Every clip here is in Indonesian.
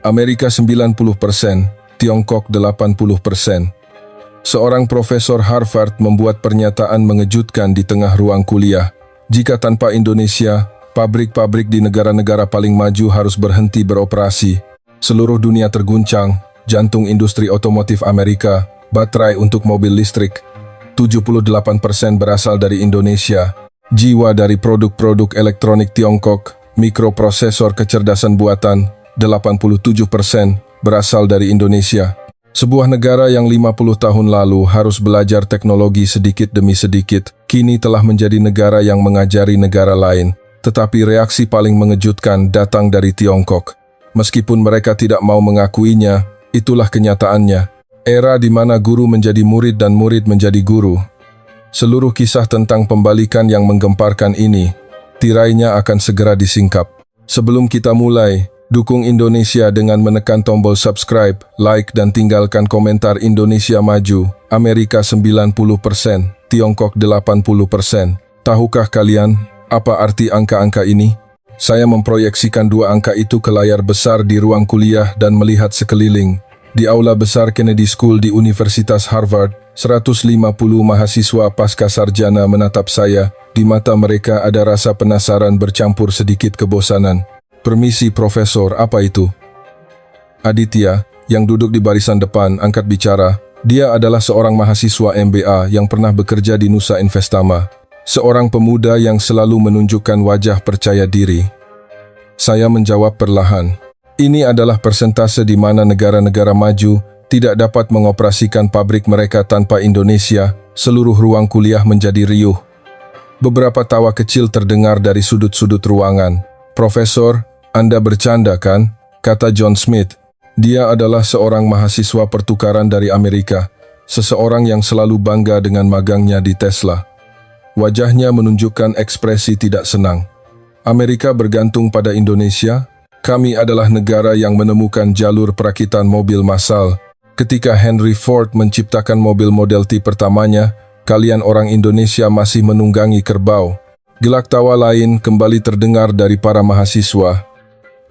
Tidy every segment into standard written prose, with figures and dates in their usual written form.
Amerika 90%, Tiongkok 80%. Seorang profesor Harvard membuat pernyataan mengejutkan di tengah ruang kuliah. Jika tanpa Indonesia, pabrik-pabrik di negara-negara paling maju harus berhenti beroperasi. Seluruh dunia terguncang, jantung industri otomotif Amerika, baterai untuk mobil listrik, 78% berasal dari Indonesia. Jiwa dari produk-produk elektronik Tiongkok, mikroprosesor kecerdasan buatan, 87% berasal dari Indonesia. Sebuah negara yang 50 tahun lalu harus belajar teknologi sedikit demi sedikit, kini telah menjadi negara yang mengajari negara lain. Tetapi reaksi paling mengejutkan datang dari Tiongkok. Meskipun mereka tidak mau mengakuinya, itulah kenyataannya. Era di mana guru menjadi murid dan murid menjadi guru. Seluruh kisah tentang pembalikan yang menggemparkan ini, tirainya akan segera disingkap. Sebelum kita mulai, dukung Indonesia dengan menekan tombol subscribe, like dan tinggalkan komentar. Indonesia maju, Amerika 90%, Tiongkok 80%. Tahukah kalian apa arti angka-angka ini? Saya memproyeksikan dua angka itu ke layar besar di ruang kuliah dan melihat sekeliling. Di aula besar Kennedy School di Universitas Harvard, 150 mahasiswa pasca sarjana menatap saya. Di mata mereka ada rasa penasaran bercampur sedikit kebosanan. Permisi Profesor, apa itu? Aditya, yang duduk di barisan depan, angkat bicara. Dia adalah seorang mahasiswa MBA yang pernah bekerja di Nusa Investama. Seorang pemuda yang selalu menunjukkan wajah percaya diri. Saya menjawab perlahan. Ini adalah persentase di mana negara-negara maju tidak dapat mengoperasikan pabrik mereka tanpa Indonesia. Seluruh ruang kuliah menjadi riuh. Beberapa tawa kecil terdengar dari sudut-sudut ruangan. Profesor, Anda bercanda kan? Kata John Smith. Dia adalah seorang mahasiswa pertukaran dari Amerika. Seseorang yang selalu bangga dengan magangnya di Tesla. Wajahnya menunjukkan ekspresi tidak senang. Amerika bergantung pada Indonesia. Kami adalah negara yang menemukan jalur perakitan mobil massal. Ketika Henry Ford menciptakan mobil Model T pertamanya, kalian orang Indonesia masih menunggangi kerbau. Gelak tawa lain kembali terdengar dari para mahasiswa.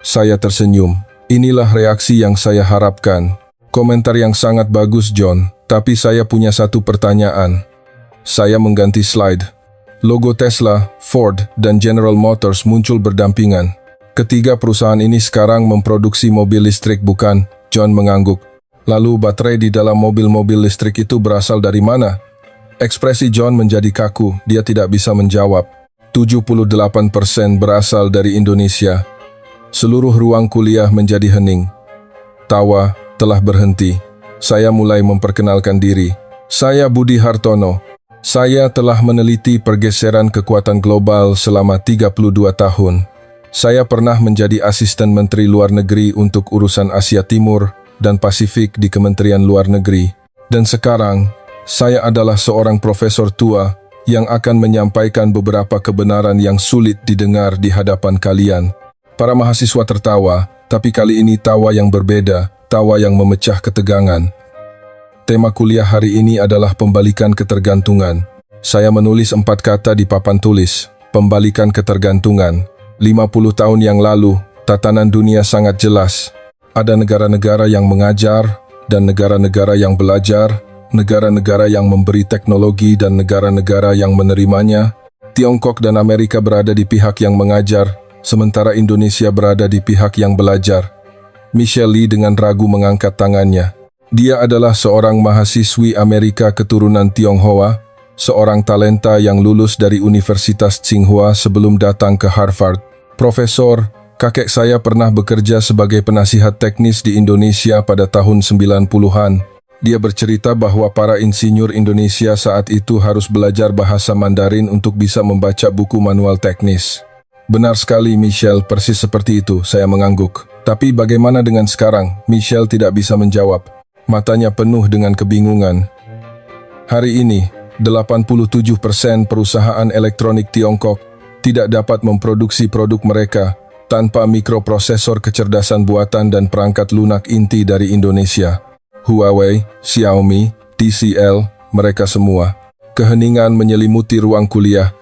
Saya tersenyum. Inilah reaksi yang saya harapkan. Komentar yang sangat bagus, John. Tapi saya punya satu pertanyaan. Saya mengganti slide. Logo Tesla, Ford, dan General Motors muncul berdampingan. Ketiga perusahaan ini sekarang memproduksi mobil listrik, bukan? John mengangguk. Lalu baterai di dalam mobil-mobil listrik itu berasal dari mana? Ekspresi John menjadi kaku. Dia tidak bisa menjawab. 78% berasal dari Indonesia. Seluruh ruang kuliah menjadi hening. Tawa telah berhenti. Saya mulai memperkenalkan diri. Saya Budi Hartono. Saya telah meneliti pergeseran kekuatan global selama 32 tahun. Saya pernah menjadi asisten Menteri Luar Negeri untuk urusan Asia Timur dan Pasifik di Kementerian Luar Negeri. Dan sekarang, saya adalah seorang profesor tua yang akan menyampaikan beberapa kebenaran yang sulit didengar di hadapan kalian. Para mahasiswa tertawa, tapi kali ini tawa yang berbeda, tawa yang memecah ketegangan. Tema kuliah hari ini adalah pembalikan ketergantungan. Saya menulis 4 kata di papan tulis, pembalikan ketergantungan. 50 tahun yang lalu, tatanan dunia sangat jelas. Ada negara-negara yang mengajar, dan negara-negara yang belajar, negara-negara yang memberi teknologi dan negara-negara yang menerimanya. Tiongkok dan Amerika berada di pihak yang mengajar, sementara Indonesia berada di pihak yang belajar. Michelle Lee dengan ragu mengangkat tangannya. Dia adalah seorang mahasiswi Amerika keturunan Tionghoa, seorang talenta yang lulus dari Universitas Tsinghua sebelum datang ke Harvard. Profesor, kakek saya pernah bekerja sebagai penasihat teknis di Indonesia pada tahun 90-an. Dia bercerita bahwa para insinyur Indonesia saat itu harus belajar bahasa Mandarin untuk bisa membaca buku manual teknis. Benar sekali, Michelle, persis seperti itu, saya mengangguk. Tapi bagaimana dengan sekarang? Michelle tidak bisa menjawab. Matanya penuh dengan kebingungan. Hari ini, 87% perusahaan elektronik Tiongkok tidak dapat memproduksi produk mereka tanpa mikroprosesor kecerdasan buatan dan perangkat lunak inti dari Indonesia. Huawei, Xiaomi, TCL, mereka semua. Keheningan menyelimuti ruang kuliah.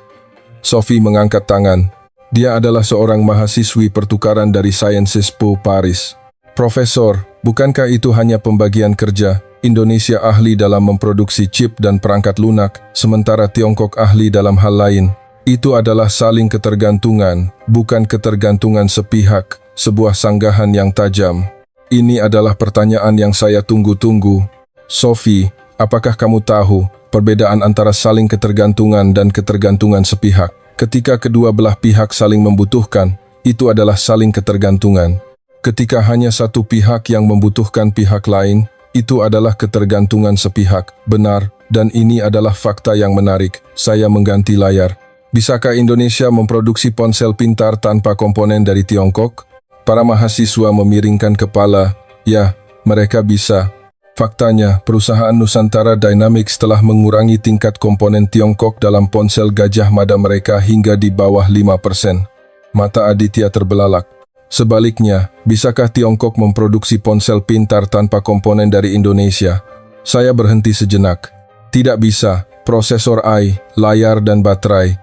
Sophie mengangkat tangan. Dia adalah seorang mahasiswi pertukaran dari Sciences Po Paris. Profesor, bukankah itu hanya pembagian kerja? Indonesia ahli dalam memproduksi chip dan perangkat lunak, sementara Tiongkok ahli dalam hal lain. Itu adalah saling ketergantungan, bukan ketergantungan sepihak, sebuah sanggahan yang tajam. Ini adalah pertanyaan yang saya tunggu-tunggu. Sophie, apakah kamu tahu perbedaan antara saling ketergantungan dan ketergantungan sepihak? Ketika kedua belah pihak saling membutuhkan, itu adalah saling ketergantungan. Ketika hanya satu pihak yang membutuhkan pihak lain, itu adalah ketergantungan sepihak, benar, dan ini adalah fakta yang menarik. Saya mengganti layar. Bisakah Indonesia memproduksi ponsel pintar tanpa komponen dari Tiongkok? Para mahasiswa memiringkan kepala. Ya, mereka bisa. Faktanya, perusahaan Nusantara Dynamics telah mengurangi tingkat komponen Tiongkok dalam ponsel Gajah Mada mereka hingga di bawah 5%. Mata Aditya terbelalak. Sebaliknya, bisakah Tiongkok memproduksi ponsel pintar tanpa komponen dari Indonesia? Saya berhenti sejenak. Tidak bisa, prosesor AI, layar dan baterai.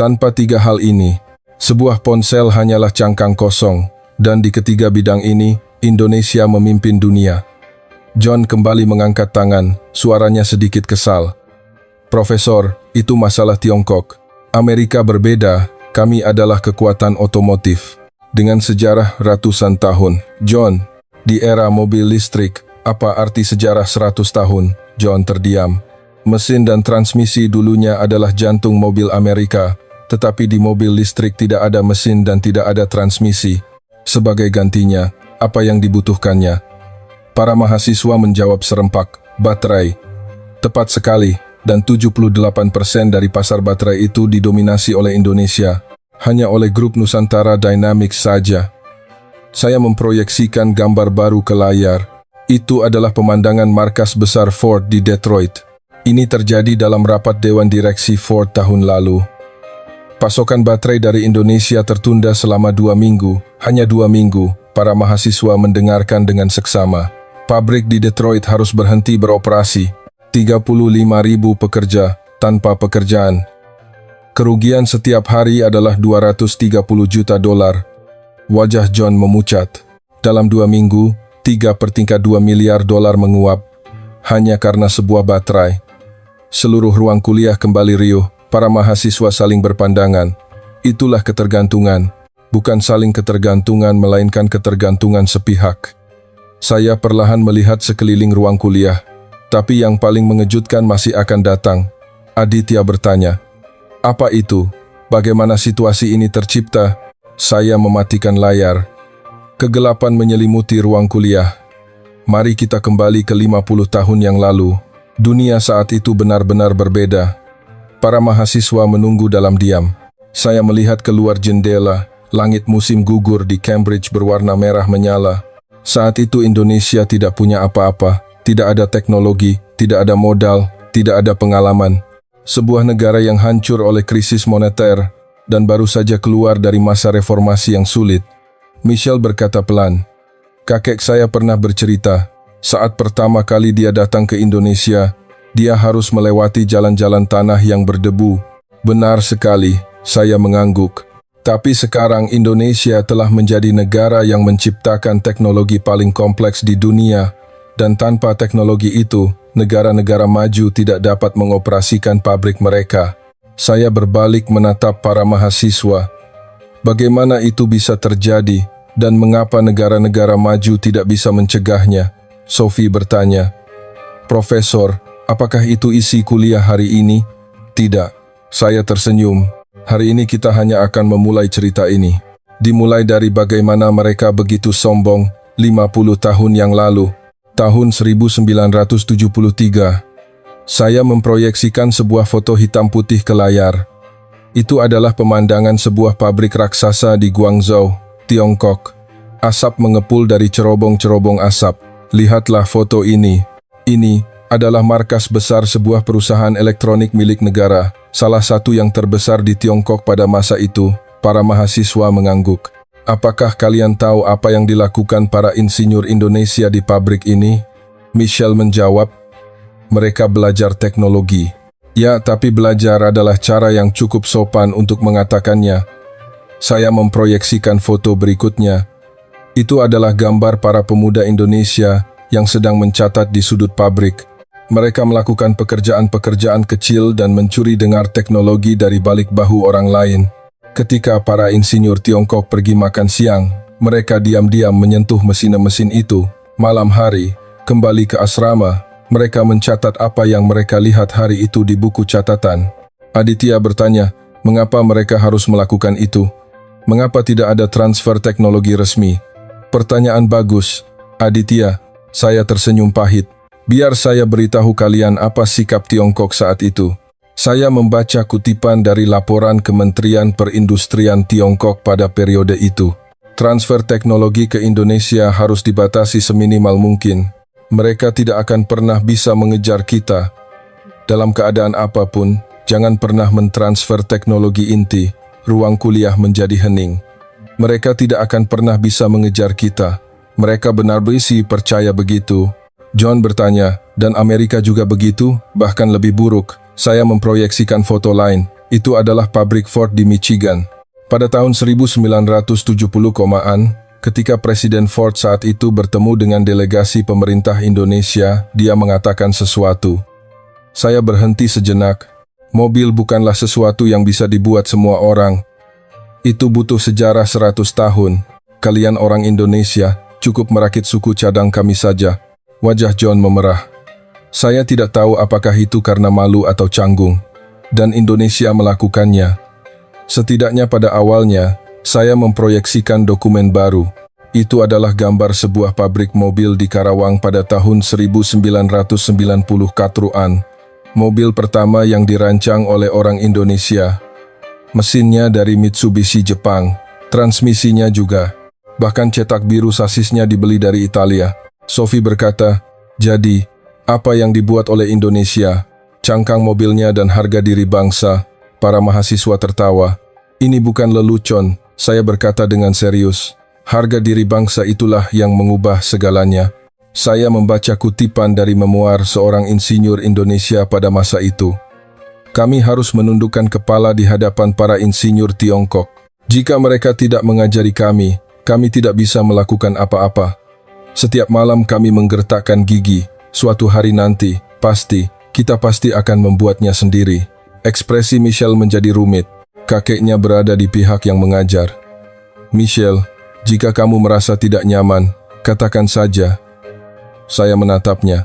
Tanpa tiga hal ini, sebuah ponsel hanyalah cangkang kosong, dan di ketiga bidang ini, Indonesia memimpin dunia. John kembali mengangkat tangan, suaranya sedikit kesal. Profesor, itu masalah Tiongkok. Amerika berbeda, kami adalah kekuatan otomotif. Dengan sejarah ratusan tahun. John, di era mobil listrik, apa arti sejarah 100 tahun? John terdiam. Mesin dan transmisi dulunya adalah jantung mobil Amerika, tetapi di mobil listrik tidak ada mesin dan tidak ada transmisi. Sebagai gantinya, apa yang dibutuhkannya? Para mahasiswa menjawab serempak, baterai. Tepat sekali, dan 78% dari pasar baterai itu didominasi oleh Indonesia. Hanya oleh grup Nusantara Dynamics saja. Saya memproyeksikan gambar baru ke layar. Itu adalah pemandangan markas besar Ford di Detroit. Ini terjadi dalam rapat Dewan Direksi Ford tahun lalu. Pasokan baterai dari Indonesia tertunda selama 2 minggu. Hanya 2 minggu, para mahasiswa mendengarkan dengan seksama. Pabrik di Detroit harus berhenti beroperasi. 35.000 pekerja tanpa pekerjaan. Kerugian setiap hari adalah 230 juta dolar. Wajah John memucat. Dalam 2 minggu, 3/2 miliar dolar menguap. Hanya karena sebuah baterai. Seluruh ruang kuliah kembali riuh. Para mahasiswa saling berpandangan. Itulah ketergantungan. Bukan saling ketergantungan, melainkan ketergantungan sepihak. Saya perlahan melihat sekeliling ruang kuliah. Tapi yang paling mengejutkan masih akan datang. Aditya bertanya. Apa itu? Bagaimana situasi ini tercipta? Saya mematikan layar. Kegelapan menyelimuti ruang kuliah. Mari kita kembali ke 50 tahun yang lalu. Dunia saat itu benar-benar berbeda. Para mahasiswa menunggu dalam diam. Saya melihat keluar jendela. Langit musim gugur di Cambridge berwarna merah menyala. Saat itu Indonesia tidak punya apa-apa. Tidak ada teknologi, tidak ada modal, tidak ada pengalaman. Sebuah negara yang hancur oleh krisis moneter dan baru saja keluar dari masa reformasi yang sulit. Michelle berkata pelan. Kakek saya pernah bercerita, saat pertama kali dia datang ke Indonesia, dia harus melewati jalan-jalan tanah yang berdebu. Benar sekali, saya mengangguk. Tapi sekarang Indonesia telah menjadi negara yang menciptakan teknologi paling kompleks di dunia, dan tanpa teknologi itu, negara-negara maju tidak dapat mengoperasikan pabrik mereka. Saya berbalik menatap para mahasiswa. Bagaimana itu bisa terjadi dan mengapa negara-negara maju tidak bisa mencegahnya? Sophie bertanya. Profesor, apakah itu isi kuliah hari ini? Tidak. Saya tersenyum. Hari ini kita hanya akan memulai cerita ini. Dimulai dari bagaimana mereka begitu sombong 50 tahun yang lalu. Tahun 1973, saya memproyeksikan sebuah foto hitam putih ke layar. Itu adalah pemandangan sebuah pabrik raksasa di Guangzhou, Tiongkok. Asap mengepul dari cerobong-cerobong asap. Lihatlah foto ini. Ini adalah markas besar sebuah perusahaan elektronik milik negara, salah satu yang terbesar di Tiongkok pada masa itu. Para mahasiswa mengangguk. Apakah kalian tahu apa yang dilakukan para insinyur Indonesia di pabrik ini? Michelle menjawab, mereka belajar teknologi. Ya, tapi belajar adalah cara yang cukup sopan untuk mengatakannya. Saya memproyeksikan foto berikutnya. Itu adalah gambar para pemuda Indonesia yang sedang mencatat di sudut pabrik. Mereka melakukan pekerjaan-pekerjaan kecil dan mencuri dengar teknologi dari balik bahu orang lain. Ketika para insinyur Tiongkok pergi makan siang, mereka diam-diam menyentuh mesin-mesin itu. Malam hari, kembali ke asrama, mereka mencatat apa yang mereka lihat hari itu di buku catatan. Aditya bertanya, mengapa mereka harus melakukan itu? Mengapa tidak ada transfer teknologi resmi? Pertanyaan bagus, Aditya. Saya tersenyum pahit. Biar saya beritahu kalian apa sikap Tiongkok saat itu. Saya membaca kutipan dari laporan Kementerian Perindustrian Tiongkok pada periode itu. Transfer teknologi ke Indonesia harus dibatasi seminimal mungkin. Mereka tidak akan pernah bisa mengejar kita. Dalam keadaan apapun, jangan pernah mentransfer teknologi inti. Ruang kuliah menjadi hening. Mereka tidak akan pernah bisa mengejar kita. Mereka benar-benar percaya begitu. John bertanya, dan Amerika juga begitu? Bahkan lebih buruk. Saya memproyeksikan foto lain. Itu adalah pabrik Ford di Michigan. Pada tahun 1970-an, ketika Presiden Ford saat itu bertemu dengan delegasi pemerintah Indonesia, dia mengatakan sesuatu. Saya berhenti sejenak. Mobil bukanlah sesuatu yang bisa dibuat semua orang. Itu butuh sejarah 100 tahun. Kalian orang Indonesia, cukup merakit suku cadang kami saja. Wajah John memerah. Saya tidak tahu apakah itu karena malu atau canggung. Dan Indonesia melakukannya. Setidaknya pada awalnya, saya memproyeksikan dokumen baru. Itu adalah gambar sebuah pabrik mobil di Karawang pada tahun 1990 Katruan. Mobil pertama yang dirancang oleh orang Indonesia. Mesinnya dari Mitsubishi Jepang, transmisinya juga. Bahkan cetak biru sasisnya dibeli dari Italia. Sophie berkata, jadi, apa yang dibuat oleh Indonesia? Cangkang mobilnya dan harga diri bangsa. Para mahasiswa tertawa. Ini bukan lelucon, saya berkata dengan serius. Harga diri bangsa itulah yang mengubah segalanya. Saya membaca kutipan dari memoar seorang insinyur Indonesia pada masa itu. Kami harus menundukkan kepala di hadapan para insinyur Tiongkok. Jika mereka tidak mengajari kami tidak bisa melakukan apa-apa. Setiap malam kami menggertakkan gigi. Suatu hari nanti, kita pasti akan membuatnya sendiri. Ekspresi Michelle menjadi rumit. Kakeknya berada di pihak yang mengajar. Michelle, jika kamu merasa tidak nyaman, katakan saja. Saya menatapnya.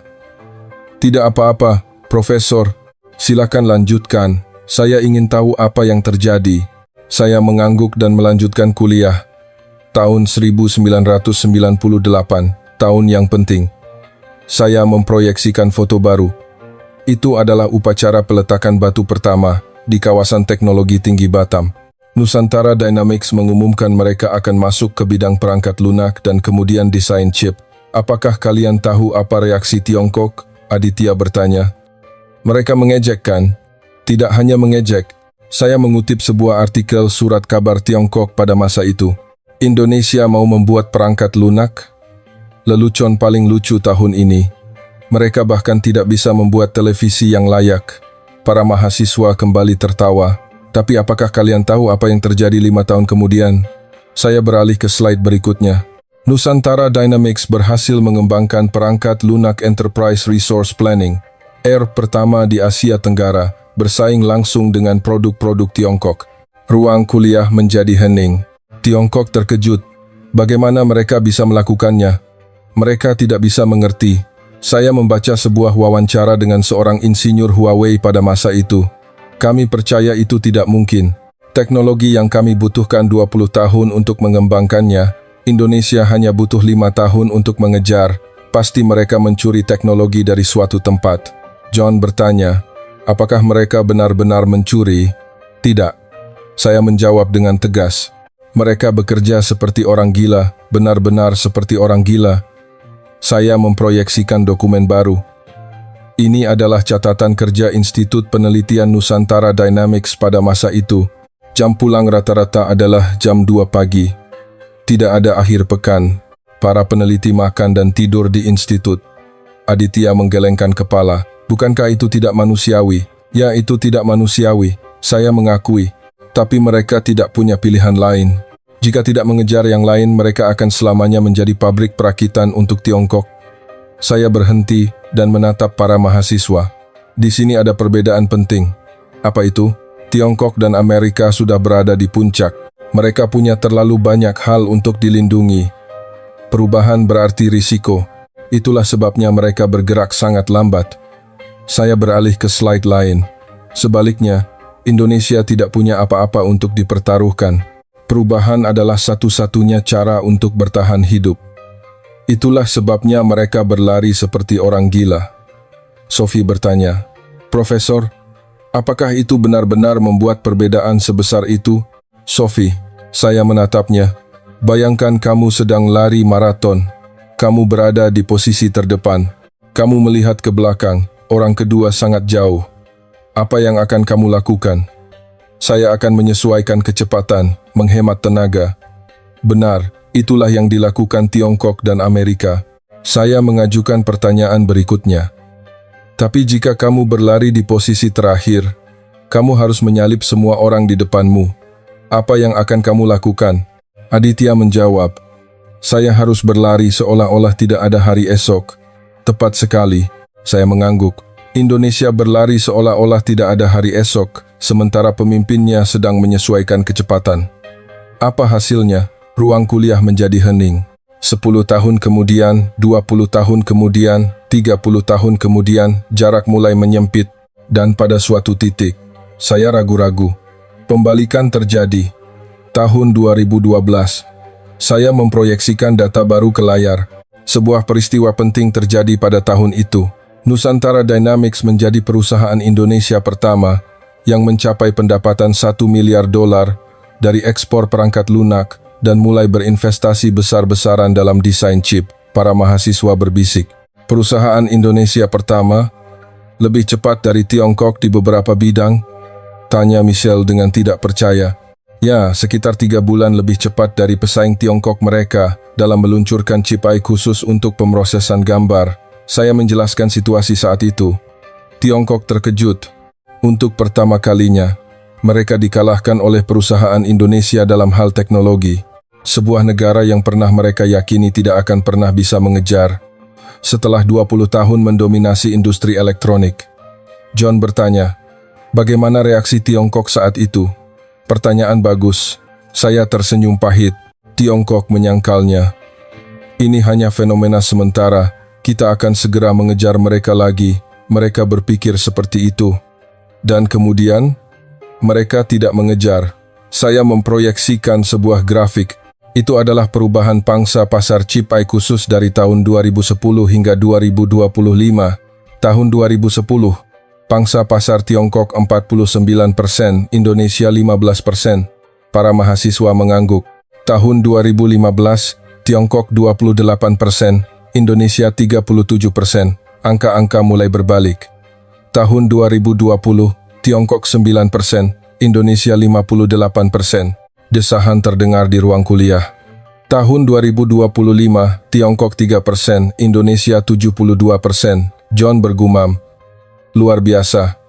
Tidak apa-apa, Profesor. Silakan lanjutkan. Saya ingin tahu apa yang terjadi. Saya mengangguk dan melanjutkan kuliah. Tahun 1998, tahun yang penting. Saya memproyeksikan foto baru. Itu adalah upacara peletakan batu pertama di kawasan teknologi tinggi Batam. Nusantara Dynamics mengumumkan mereka akan masuk ke bidang perangkat lunak dan kemudian desain chip. Apakah kalian tahu apa reaksi Tiongkok? Aditya bertanya. Mereka mengejek kan? Tidak hanya mengejek. Saya mengutip sebuah artikel surat kabar Tiongkok pada masa itu. Indonesia mau membuat perangkat lunak? Lelucon paling lucu tahun ini. Mereka bahkan tidak bisa membuat televisi yang layak. Para mahasiswa kembali tertawa. Tapi apakah kalian tahu apa yang terjadi 5 tahun kemudian? Saya beralih ke slide berikutnya. Nusantara Dynamics berhasil mengembangkan perangkat lunak Enterprise Resource Planning. pertama di Asia Tenggara, bersaing langsung dengan produk-produk Tiongkok. Ruang kuliah menjadi hening. Tiongkok terkejut. Bagaimana mereka bisa melakukannya? Mereka tidak bisa mengerti. Saya membaca sebuah wawancara dengan seorang insinyur Huawei pada masa itu. Kami percaya itu tidak mungkin. Teknologi yang kami butuhkan 20 tahun untuk mengembangkannya, Indonesia hanya butuh 5 tahun untuk mengejar. Pasti mereka mencuri teknologi dari suatu tempat. John bertanya, apakah mereka benar-benar mencuri? Tidak. Saya menjawab dengan tegas. Mereka bekerja seperti orang gila, benar-benar seperti orang gila. Saya memproyeksikan dokumen baru. Ini adalah catatan kerja Institut Penelitian Nusantara Dynamics pada masa itu. Jam pulang rata-rata adalah jam 2 pagi. Tidak ada akhir pekan. Para peneliti makan dan tidur di institut. Aditya menggelengkan kepala. Bukankah itu tidak manusiawi? Ya, itu tidak manusiawi. Saya mengakui. Tapi mereka tidak punya pilihan lain. Jika tidak mengejar yang lain, mereka akan selamanya menjadi pabrik perakitan untuk Tiongkok. Saya berhenti dan menatap para mahasiswa. Di sini ada perbedaan penting. Apa itu? Tiongkok dan Amerika sudah berada di puncak. Mereka punya terlalu banyak hal untuk dilindungi. Perubahan berarti risiko. Itulah sebabnya mereka bergerak sangat lambat. Saya beralih ke slide lain. Sebaliknya, Indonesia tidak punya apa-apa untuk dipertaruhkan. Perubahan adalah satu-satunya cara untuk bertahan hidup. Itulah sebabnya mereka berlari seperti orang gila. Sophie bertanya, "Profesor, apakah itu benar-benar membuat perbedaan sebesar itu?" "Sophie," saya menatapnya, "bayangkan kamu sedang lari maraton. Kamu berada di posisi terdepan. Kamu melihat ke belakang, orang kedua sangat jauh. Apa yang akan kamu lakukan?" "Saya akan menyesuaikan kecepatan, menghemat tenaga." Benar, itulah yang dilakukan Tiongkok dan Amerika. Saya mengajukan pertanyaan berikutnya. Tapi jika kamu berlari di posisi terakhir, kamu harus menyalip semua orang di depanmu. Apa yang akan kamu lakukan? Aditya menjawab, "Saya harus berlari seolah-olah tidak ada hari esok." Tepat sekali, saya mengangguk. Indonesia berlari seolah-olah tidak ada hari esok, sementara pemimpinnya sedang menyesuaikan kecepatan. Apa hasilnya? Ruang kuliah menjadi hening. 10 tahun kemudian, 20 tahun kemudian, 30 tahun kemudian, jarak mulai menyempit, dan pada suatu titik, saya ragu-ragu. Pembalikan terjadi. Tahun 2012, saya memproyeksikan data baru ke layar. Sebuah peristiwa penting terjadi pada tahun itu. Nusantara Dynamics menjadi perusahaan Indonesia pertama yang mencapai pendapatan $1 miliar dari ekspor perangkat lunak dan mulai berinvestasi besar-besaran dalam desain chip. Para mahasiswa berbisik, "Perusahaan Indonesia pertama? Lebih cepat dari Tiongkok di beberapa bidang?" tanya Michelle dengan tidak percaya. "Ya, sekitar 3 bulan lebih cepat dari pesaing Tiongkok mereka dalam meluncurkan chip AI khusus untuk pemrosesan gambar." Saya menjelaskan situasi saat itu. Tiongkok terkejut. Untuk pertama kalinya, mereka dikalahkan oleh perusahaan Indonesia dalam hal teknologi. Sebuah negara yang pernah mereka yakini tidak akan pernah bisa mengejar. Setelah 20 tahun mendominasi industri elektronik. John bertanya, "Bagaimana reaksi Tiongkok saat itu?" "Pertanyaan bagus." Saya tersenyum pahit. Tiongkok menyangkalnya. "Ini hanya fenomena sementara. Kita akan segera mengejar mereka lagi." Mereka berpikir seperti itu. Dan kemudian, mereka tidak mengejar. Saya memproyeksikan sebuah grafik. Itu adalah perubahan pangsa pasar chip AI khusus dari tahun 2010 hingga 2025. Tahun 2010, pangsa pasar Tiongkok 49%, Indonesia 15%. Para mahasiswa mengangguk. Tahun 2015, Tiongkok 28%, Indonesia 37%. Angka-angka mulai berbalik. Tahun 2020, Tiongkok 9%, Indonesia 58%. Desahan terdengar di ruang kuliah. Tahun 2025, Tiongkok 3%, Indonesia 72%. John bergumam, "Luar biasa.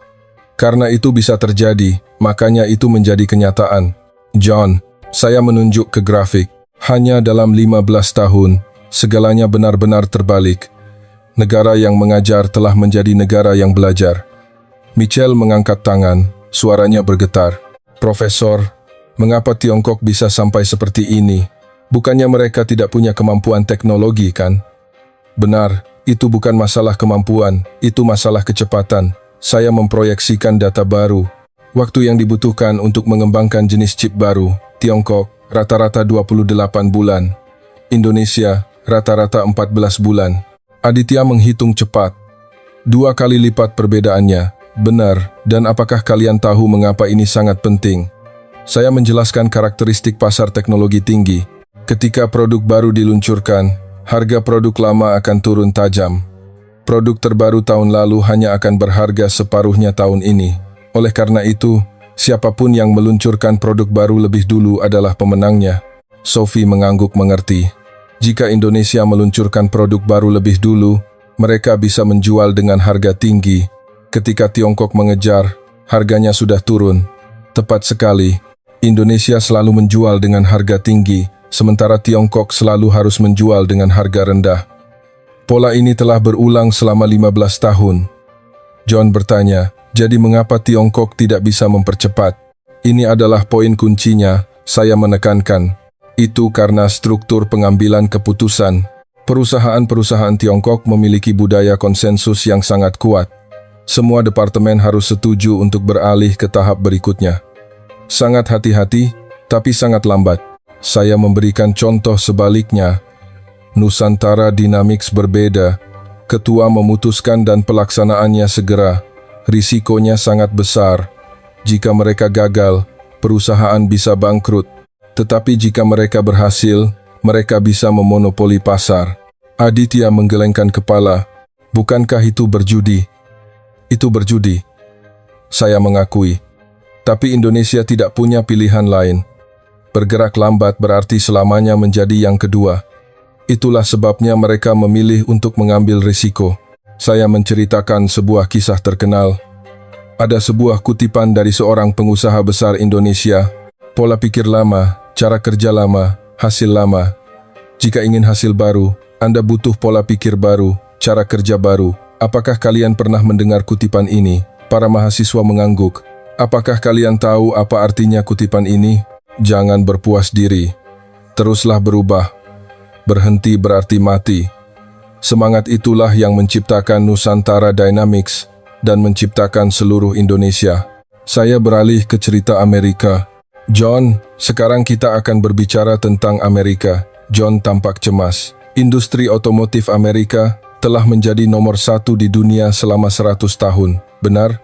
Karena itu bisa terjadi, makanya itu menjadi kenyataan." "John," saya menunjuk ke grafik, "hanya dalam 15 tahun, segalanya benar-benar terbalik. Negara yang mengajar telah menjadi negara yang belajar." Michelle mengangkat tangan, suaranya bergetar. "Profesor, mengapa Tiongkok bisa sampai seperti ini? Bukannya mereka tidak punya kemampuan teknologi, kan?" "Benar, itu bukan masalah kemampuan, itu masalah kecepatan. Saya memproyeksikan data baru. Waktu yang dibutuhkan untuk mengembangkan jenis chip baru, Tiongkok rata-rata 28 bulan. Indonesia rata-rata 14 bulan. Aditya menghitung cepat. 2 kali lipat perbedaannya. Benar, dan apakah kalian tahu mengapa ini sangat penting? Saya menjelaskan karakteristik pasar teknologi tinggi. Ketika produk baru diluncurkan, harga produk lama akan turun tajam. Produk terbaru tahun lalu hanya akan berharga separuhnya tahun ini. Oleh karena itu, siapapun yang meluncurkan produk baru lebih dulu adalah pemenangnya. Sophie mengangguk mengerti. Jika Indonesia meluncurkan produk baru lebih dulu, mereka bisa menjual dengan harga tinggi. Ketika Tiongkok mengejar, harganya sudah turun. Tepat sekali. Indonesia selalu menjual dengan harga tinggi, sementara Tiongkok selalu harus menjual dengan harga rendah. Pola ini telah berulang selama 15 tahun. John bertanya, jadi mengapa Tiongkok tidak bisa mempercepat? Ini adalah poin kuncinya, saya menekankan. Itu karena struktur pengambilan keputusan. Perusahaan-perusahaan Tiongkok memiliki budaya konsensus yang sangat kuat. Semua departemen harus setuju untuk beralih ke tahap berikutnya. Sangat hati-hati, tapi sangat lambat. Saya memberikan contoh sebaliknya. Nusantara Dynamics berbeda. Ketua memutuskan dan pelaksanaannya segera. Risikonya sangat besar. Jika mereka gagal, perusahaan bisa bangkrut. Tetapi jika mereka berhasil, mereka bisa memonopoli pasar. Aditya menggelengkan kepala. Bukankah itu berjudi? Itu berjudi. Saya mengakui. Tapi Indonesia tidak punya pilihan lain. Bergerak lambat berarti selamanya menjadi yang kedua. Itulah sebabnya mereka memilih untuk mengambil risiko. Saya menceritakan sebuah kisah terkenal. Ada sebuah kutipan dari seorang pengusaha besar Indonesia. Pola pikir lama, cara kerja lama, hasil lama. Jika ingin hasil baru, Anda butuh pola pikir baru, cara kerja baru. Apakah kalian pernah mendengar kutipan ini? Para mahasiswa mengangguk. Apakah kalian tahu apa artinya kutipan ini? Jangan berpuas diri. Teruslah berubah. Berhenti berarti mati. Semangat itulah yang menciptakan Nusantara Dynamics dan menciptakan seluruh Indonesia. Saya beralih ke cerita Amerika. John, sekarang kita akan berbicara tentang Amerika. John tampak cemas. Industri otomotif Amerika telah menjadi nomor 1 di dunia selama 100 tahun. Benar?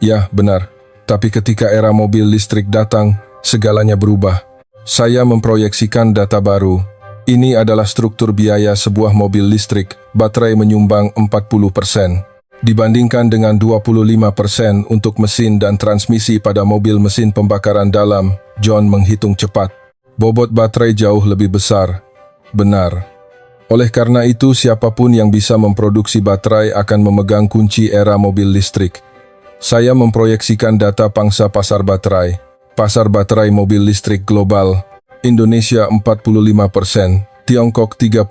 Ya, benar. Tapi ketika era mobil listrik datang, segalanya berubah. Saya memproyeksikan data baru. Ini adalah struktur biaya sebuah mobil listrik. Baterai menyumbang 40%. Dibandingkan dengan 25% untuk mesin dan transmisi pada mobil mesin pembakaran dalam, John menghitung cepat. Bobot baterai jauh lebih besar. Benar. Oleh karena itu, siapapun yang bisa memproduksi baterai akan memegang kunci era mobil listrik. Saya memproyeksikan data pangsa pasar baterai. Pasar baterai mobil listrik global. Indonesia 45%. Tiongkok 38%,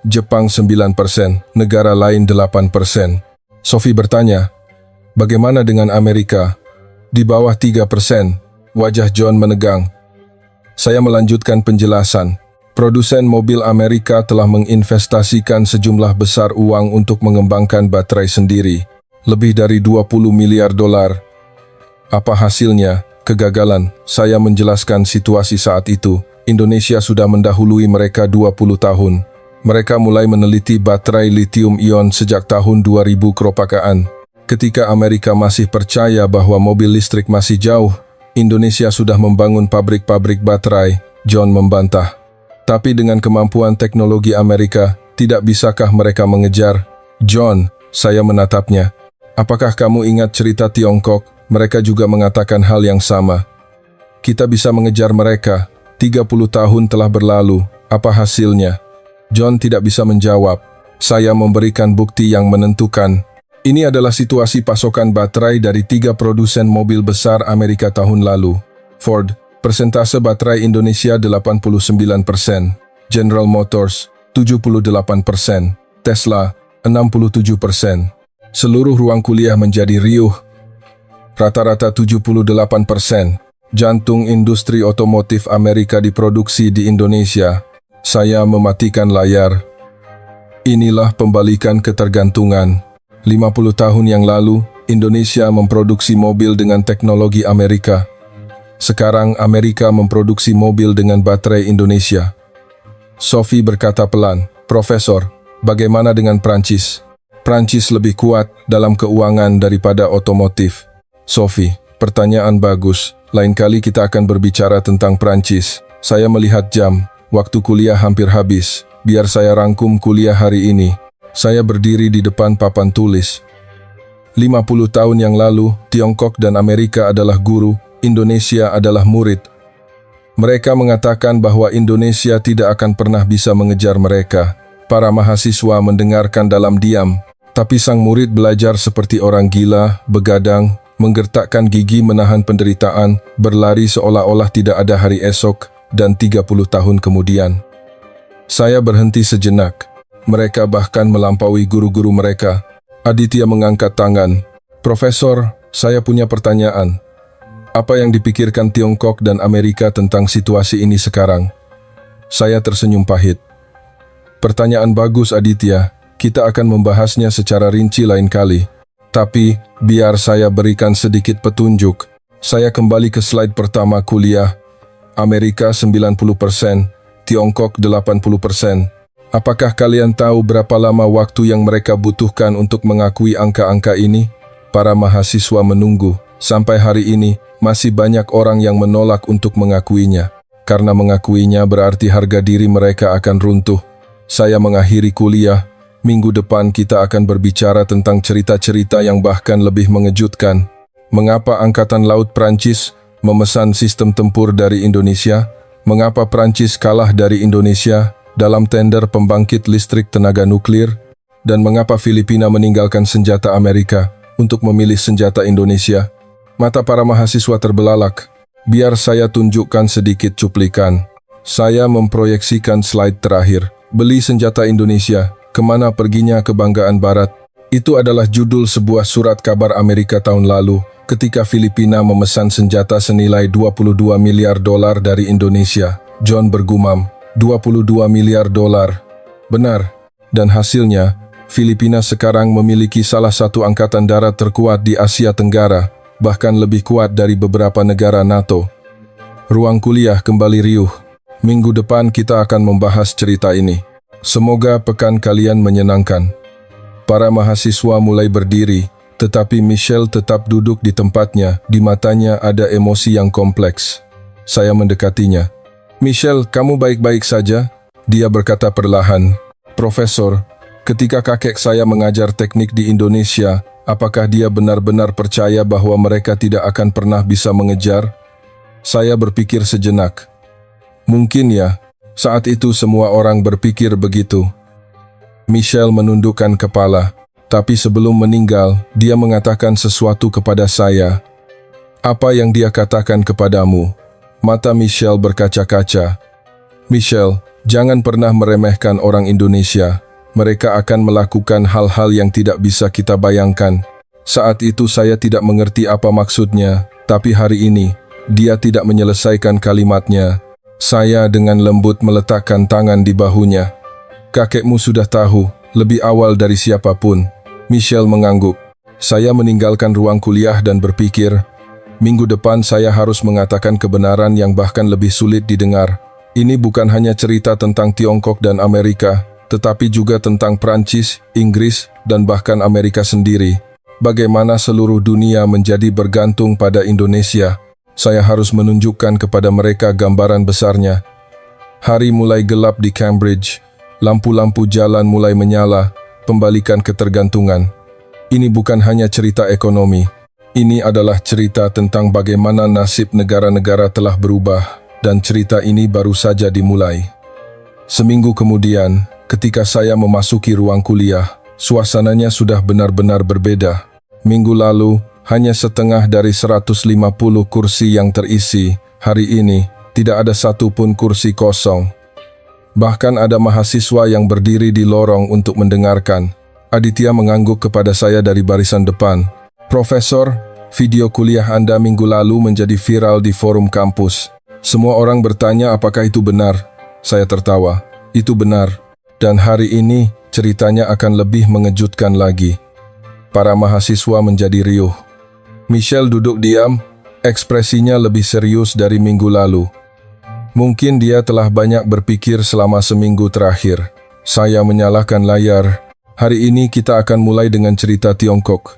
Jepang 9%, negara lain 8%. Sophie bertanya, bagaimana dengan Amerika? Di bawah 3%, wajah John menegang. Saya melanjutkan penjelasan. Produsen mobil Amerika telah menginvestasikan sejumlah besar uang untuk mengembangkan baterai sendiri. Lebih dari 20 miliar dolar. Apa hasilnya? Kegagalan. Saya menjelaskan situasi saat itu. Indonesia sudah mendahului mereka 20 tahun. Mereka mulai meneliti baterai lithium-ion sejak tahun 2000 keropakaan. Ketika Amerika masih percaya bahwa mobil listrik masih jauh, Indonesia sudah membangun pabrik-pabrik baterai. John membantah. Tapi dengan kemampuan teknologi Amerika, tidak bisakah mereka mengejar? John, saya menatapnya. Apakah kamu ingat cerita Tiongkok? Mereka juga mengatakan hal yang sama. Kita bisa mengejar mereka. 30 tahun telah berlalu, apa hasilnya? John tidak bisa menjawab. Saya memberikan bukti yang menentukan. Ini adalah situasi pasokan baterai dari 3 produsen mobil besar Amerika tahun lalu. Ford, persentase baterai Indonesia 89%. General Motors, 78%. Tesla, 67%. Seluruh ruang kuliah menjadi riuh. Rata-rata 78%. Jantung industri otomotif Amerika diproduksi di Indonesia. Saya mematikan layar. Inilah pembalikan ketergantungan. 50 tahun yang lalu, Indonesia memproduksi mobil dengan teknologi Amerika. Sekarang Amerika memproduksi mobil dengan baterai Indonesia. Sophie berkata pelan, Profesor, bagaimana dengan Prancis? Prancis lebih kuat dalam keuangan daripada otomotif. Sophie, pertanyaan bagus. Lain kali kita akan berbicara tentang Prancis. Saya melihat jam, waktu kuliah hampir habis. Biar saya rangkum kuliah hari ini. Saya berdiri di depan papan tulis. 50 tahun yang lalu, Tiongkok dan Amerika adalah guru, Indonesia adalah murid. Mereka mengatakan bahwa Indonesia tidak akan pernah bisa mengejar mereka. Para mahasiswa mendengarkan dalam diam. Tapi sang murid belajar seperti orang gila, begadang, menggertakkan gigi menahan penderitaan, berlari seolah-olah tidak ada hari esok, dan 30 tahun kemudian. Saya berhenti sejenak. Mereka bahkan melampaui guru-guru mereka. Aditya mengangkat tangan. Profesor, saya punya pertanyaan. Apa yang dipikirkan Tiongkok dan Amerika tentang situasi ini sekarang? Saya tersenyum pahit. Pertanyaan bagus, Aditya. Kita akan membahasnya secara rinci lain kali. Tapi, biar saya berikan sedikit petunjuk. Saya kembali ke slide pertama kuliah. Amerika 90%, Tiongkok 80%. Apakah kalian tahu berapa lama waktu yang mereka butuhkan untuk mengakui angka-angka ini? Para mahasiswa menunggu. Sampai hari ini, masih banyak orang yang menolak untuk mengakuinya. Karena mengakuinya berarti harga diri mereka akan runtuh. Saya mengakhiri kuliah. Minggu depan kita akan berbicara tentang cerita-cerita yang bahkan lebih mengejutkan. Mengapa Angkatan Laut Prancis memesan sistem tempur dari Indonesia? Mengapa Prancis kalah dari Indonesia dalam tender pembangkit listrik tenaga nuklir? Dan mengapa Filipina meninggalkan senjata Amerika untuk memilih senjata Indonesia? Mata para mahasiswa terbelalak. Biar saya tunjukkan sedikit cuplikan. Saya memproyeksikan slide terakhir. Beli senjata Indonesia, kemana perginya kebanggaan Barat? Itu adalah judul sebuah surat kabar Amerika tahun lalu, ketika Filipina memesan senjata senilai 22 miliar dolar dari Indonesia. John bergumam, 22 miliar dolar. Benar. Dan hasilnya, Filipina sekarang memiliki salah satu angkatan darat terkuat di Asia Tenggara, bahkan lebih kuat dari beberapa negara NATO. Ruang kuliah kembali riuh. Minggu depan kita akan membahas cerita ini. Semoga pekan kalian menyenangkan. Para mahasiswa mulai berdiri, tetapi Michelle tetap duduk di tempatnya. Di matanya ada emosi yang kompleks. Saya mendekatinya. Michelle, kamu baik-baik saja? Dia berkata perlahan. Profesor, ketika kakek saya mengajar teknik di Indonesia, apakah dia benar-benar percaya bahwa mereka tidak akan pernah bisa mengejar? Saya berpikir sejenak. Mungkin ya, saat itu semua orang berpikir begitu. Michelle menundukkan kepala, tapi sebelum meninggal, dia mengatakan sesuatu kepada saya. Apa yang dia katakan kepadamu? Mata Michelle berkaca-kaca. Michelle, jangan pernah meremehkan orang Indonesia. Mereka akan melakukan hal-hal yang tidak bisa kita bayangkan. Saat itu saya tidak mengerti apa maksudnya, tapi hari ini, dia tidak menyelesaikan kalimatnya. Saya dengan lembut meletakkan tangan di bahunya. Kakekmu sudah tahu, lebih awal dari siapapun. Michelle mengangguk. Saya meninggalkan ruang kuliah dan berpikir, minggu depan saya harus mengatakan kebenaran yang bahkan lebih sulit didengar. Ini bukan hanya cerita tentang Tiongkok dan Amerika, tetapi juga tentang Prancis, Inggris, dan bahkan Amerika sendiri. Bagaimana seluruh dunia menjadi bergantung pada Indonesia. Saya harus menunjukkan kepada mereka gambaran besarnya. Hari mulai gelap di Cambridge. Lampu-lampu jalan mulai menyala, pembalikan ketergantungan. Ini bukan hanya cerita ekonomi. Ini adalah cerita tentang bagaimana nasib negara-negara telah berubah, dan cerita ini baru saja dimulai. Seminggu kemudian, ketika saya memasuki ruang kuliah, suasananya sudah benar-benar berbeda. Minggu lalu, hanya setengah dari 150 kursi yang terisi. Hari ini, tidak ada satupun kursi kosong. Bahkan ada mahasiswa yang berdiri di lorong untuk mendengarkan. Aditya mengangguk kepada saya dari barisan depan. Profesor, video kuliah Anda minggu lalu menjadi viral di forum kampus. Semua orang bertanya apakah itu benar. Saya tertawa. Itu benar. Dan hari ini, ceritanya akan lebih mengejutkan lagi. Para mahasiswa menjadi riuh. Michelle duduk diam, ekspresinya lebih serius dari minggu lalu. Mungkin dia telah banyak berpikir selama seminggu terakhir. Saya menyalakan layar. Hari ini kita akan mulai dengan cerita Tiongkok.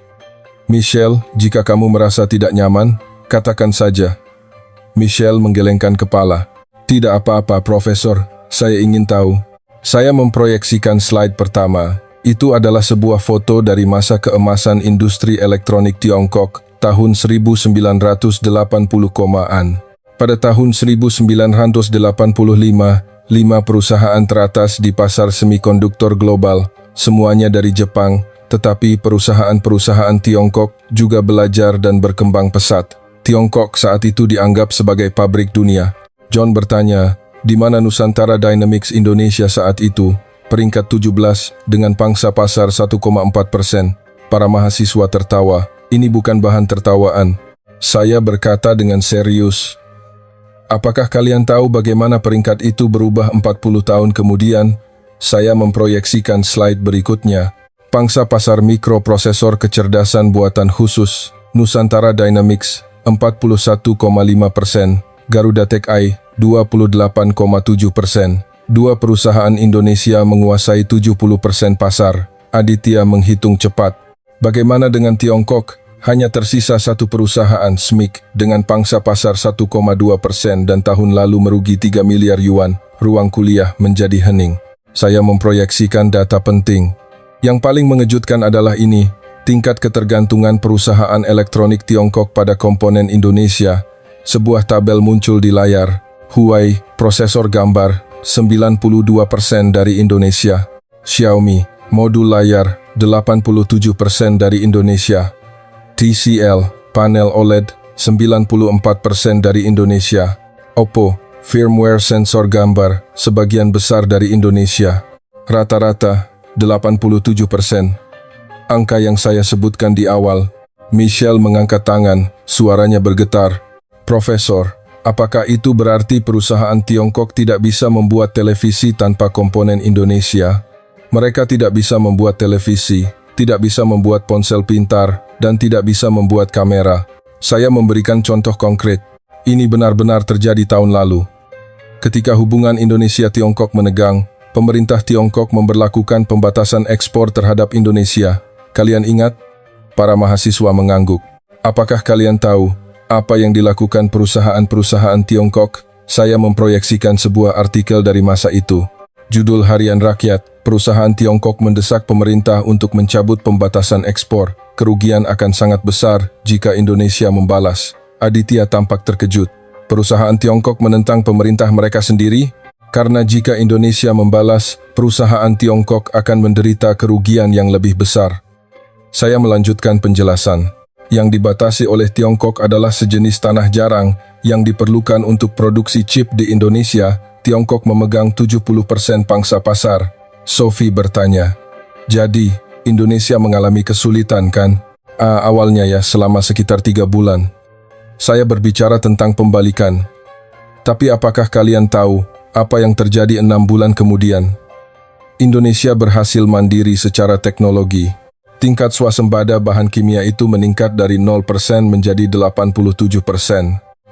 Michelle, jika kamu merasa tidak nyaman, katakan saja. Michelle menggelengkan kepala. Tidak apa-apa, Profesor. Saya ingin tahu. Saya memproyeksikan slide pertama. Itu adalah sebuah foto dari masa keemasan industri elektronik Tiongkok tahun 1980-an. Pada tahun 1985, 5 perusahaan teratas di pasar semikonduktor global, semuanya dari Jepang, Tetapi perusahaan-perusahaan Tiongkok juga belajar dan berkembang pesat. Tiongkok saat itu dianggap sebagai pabrik dunia. John bertanya, di mana Nusantara Dynamics Indonesia saat itu? Peringkat 17 dengan pangsa pasar 1,4%. Para mahasiswa tertawa. Ini bukan bahan tertawaan. Saya berkata dengan serius. Apakah kalian tahu bagaimana peringkat itu berubah 40 tahun kemudian? Saya memproyeksikan slide berikutnya. Pangsa pasar mikroprosesor kecerdasan buatan khusus, Nusantara Dynamics 41,5%, Garuda Tech AI 28,7%. Dua perusahaan Indonesia menguasai 70% pasar. Aditya menghitung cepat. Bagaimana dengan Tiongkok? Hanya tersisa satu perusahaan, SMIC, dengan pangsa pasar 1,2% dan tahun lalu merugi 3 miliar yuan. Ruang kuliah menjadi hening. Saya memproyeksikan data penting. Yang paling mengejutkan adalah ini, tingkat ketergantungan perusahaan elektronik Tiongkok pada komponen Indonesia. Sebuah tabel muncul di layar. Huawei, prosesor gambar, 92% dari Indonesia. Xiaomi, modul layar, 87% dari Indonesia. TCL, panel OLED, 94% dari Indonesia. Oppo, firmware sensor gambar, sebagian besar dari Indonesia. Rata-rata, 87%. Angka yang saya sebutkan di awal. Michelle mengangkat tangan, suaranya bergetar. Profesor, apakah itu berarti perusahaan Tiongkok tidak bisa membuat televisi tanpa komponen Indonesia? Mereka tidak bisa membuat televisi, tidak bisa membuat ponsel pintar, dan tidak bisa membuat kamera. Saya memberikan contoh konkret. Ini benar-benar terjadi tahun lalu. Ketika hubungan Indonesia-Tiongkok menegang, pemerintah Tiongkok memberlakukan pembatasan ekspor terhadap Indonesia. Kalian ingat? Para mahasiswa mengangguk. Apakah kalian tahu apa yang dilakukan perusahaan-perusahaan Tiongkok? Saya memproyeksikan sebuah artikel dari masa itu. Judul Harian Rakyat, perusahaan Tiongkok mendesak pemerintah untuk mencabut pembatasan ekspor. Kerugian akan sangat besar jika Indonesia membalas. Aditya tampak terkejut. Perusahaan Tiongkok menentang pemerintah mereka sendiri? Karena jika Indonesia membalas, perusahaan Tiongkok akan menderita kerugian yang lebih besar. Saya melanjutkan penjelasan. Yang dibatasi oleh Tiongkok adalah sejenis tanah jarang yang diperlukan untuk produksi chip di Indonesia. Tiongkok memegang 70% pangsa pasar. Sophie bertanya, jadi Indonesia mengalami kesulitan kan? Awalnya ya, selama sekitar 3 bulan. Saya berbicara tentang pembalikan. Tapi apakah kalian tahu apa yang terjadi 6 bulan kemudian? Indonesia berhasil mandiri secara teknologi. Tingkat swasembada bahan kimia itu meningkat dari 0% menjadi 87%.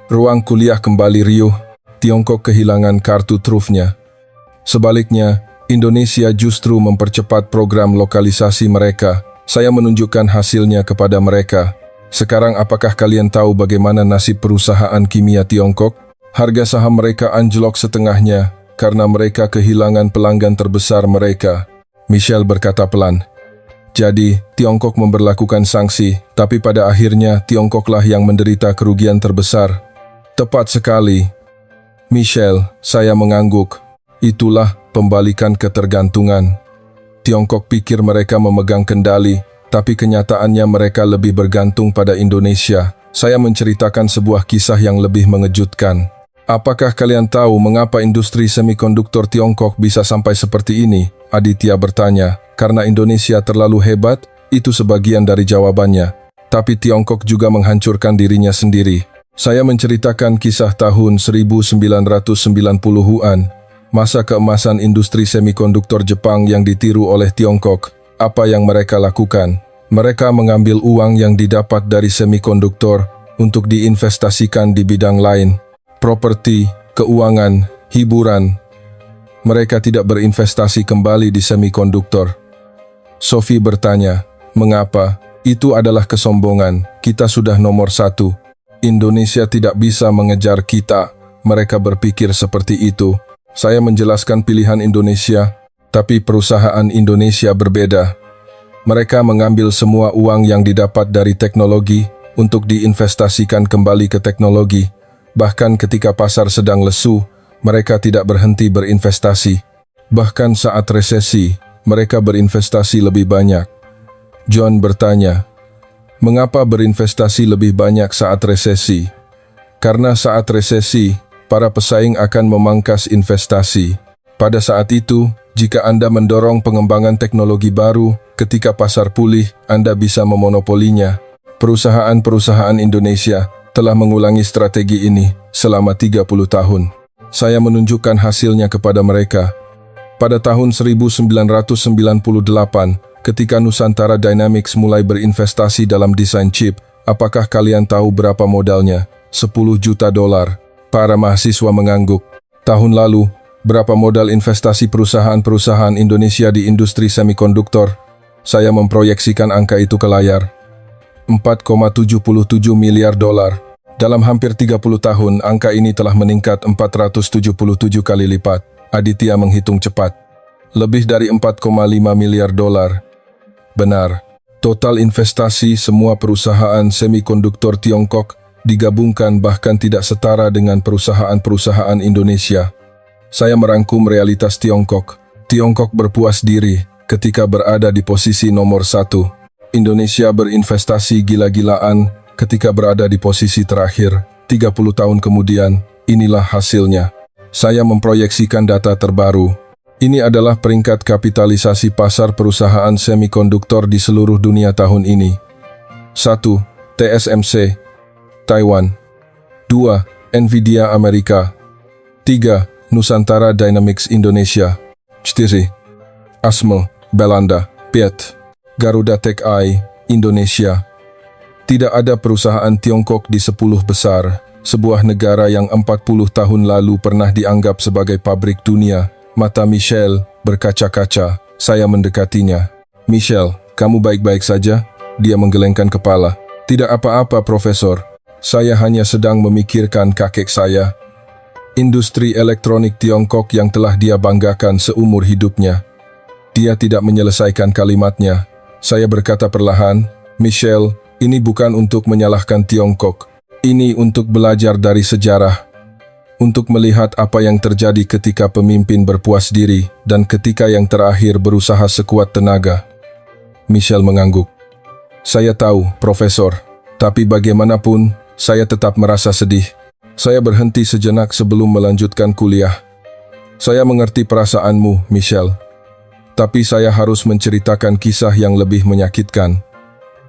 Ruang kuliah kembali riuh, Tiongkok kehilangan kartu trufnya. Sebaliknya, Indonesia justru mempercepat program lokalisasi mereka. Saya menunjukkan hasilnya kepada mereka. Sekarang apakah kalian tahu bagaimana nasib perusahaan kimia Tiongkok? Harga saham mereka anjlok setengahnya karena mereka kehilangan pelanggan terbesar mereka. Michelle berkata pelan. Jadi, Tiongkok memberlakukan sanksi, tapi pada akhirnya Tiongkoklah yang menderita kerugian terbesar. Tepat sekali. Michelle, saya mengangguk. Itulah pembalikan ketergantungan. Tiongkok pikir mereka memegang kendali, tapi kenyataannya mereka lebih bergantung pada Indonesia. Saya menceritakan sebuah kisah yang lebih mengejutkan. Apakah kalian tahu mengapa industri semikonduktor Tiongkok bisa sampai seperti ini? Aditya bertanya. Karena Indonesia terlalu hebat, itu sebagian dari jawabannya. Tapi Tiongkok juga menghancurkan dirinya sendiri. Saya menceritakan kisah tahun 1990-an, masa keemasan industri semikonduktor Jepang yang ditiru oleh Tiongkok. Apa yang mereka lakukan? Mereka mengambil uang yang didapat dari semikonduktor untuk diinvestasikan di bidang lain. Properti, keuangan, hiburan. Mereka tidak berinvestasi kembali di semikonduktor. Sophie bertanya, mengapa? Itu adalah kesombongan. Kita sudah nomor 1. Indonesia tidak bisa mengejar kita. Mereka berpikir seperti itu. Saya menjelaskan pilihan Indonesia, tapi perusahaan Indonesia berbeda. Mereka mengambil semua uang yang didapat dari teknologi untuk diinvestasikan kembali ke teknologi. Bahkan ketika pasar sedang lesu, mereka tidak berhenti berinvestasi. Bahkan saat resesi, mereka berinvestasi lebih banyak. John bertanya, "Mengapa berinvestasi lebih banyak saat resesi?" Karena saat resesi, para pesaing akan memangkas investasi. Pada saat itu, jika Anda mendorong pengembangan teknologi baru, ketika pasar pulih, Anda bisa memonopolinya. Perusahaan-perusahaan Indonesia telah mengulangi strategi ini selama 30 tahun. Saya menunjukkan hasilnya kepada mereka. Pada tahun 1998, ketika Nusantara Dynamics mulai berinvestasi dalam desain chip, apakah kalian tahu berapa modalnya? 10 juta dolar. Para mahasiswa mengangguk. Tahun lalu, berapa modal investasi perusahaan-perusahaan Indonesia di industri semikonduktor? Saya memproyeksikan angka itu ke layar. 4,77 miliar dolar. Dalam hampir 30 tahun, angka ini telah meningkat 477 kali lipat. Aditya menghitung cepat. Lebih dari 4,5 miliar dolar. Benar. Total investasi semua perusahaan semikonduktor Tiongkok digabungkan bahkan tidak setara dengan perusahaan-perusahaan Indonesia. Saya merangkum realitas Tiongkok. Tiongkok berpuas diri ketika berada di posisi nomor 1. Indonesia berinvestasi gila-gilaan ketika berada di posisi terakhir. 30 tahun kemudian, inilah hasilnya. Saya memproyeksikan data terbaru. Ini adalah peringkat kapitalisasi pasar perusahaan semikonduktor di seluruh dunia tahun ini. 1. TSMC, Taiwan. 2. Nvidia Amerika. 3. Nusantara Dynamics Indonesia. 4. ASML, Belanda. 5. Garuda Tech AI, Indonesia. Tidak ada perusahaan Tiongkok di 10 besar, sebuah negara yang 40 tahun lalu pernah dianggap sebagai pabrik dunia. Mata Michelle berkaca-kaca. Saya mendekatinya. "Michelle, kamu baik-baik saja?" Dia menggelengkan kepala. "Tidak apa-apa, Profesor. Saya hanya sedang memikirkan kakek saya." Industri elektronik Tiongkok yang telah dia banggakan seumur hidupnya. Dia tidak menyelesaikan kalimatnya. Saya berkata perlahan, "Michelle, ini bukan untuk menyalahkan Tiongkok. Ini untuk belajar dari sejarah. Untuk melihat apa yang terjadi ketika pemimpin berpuas diri dan ketika yang terakhir berusaha sekuat tenaga." Michelle mengangguk. "Saya tahu, Profesor. Tapi bagaimanapun, saya tetap merasa sedih." Saya berhenti sejenak sebelum melanjutkan kuliah. "Saya mengerti perasaanmu, Michelle. Tapi saya harus menceritakan kisah yang lebih menyakitkan.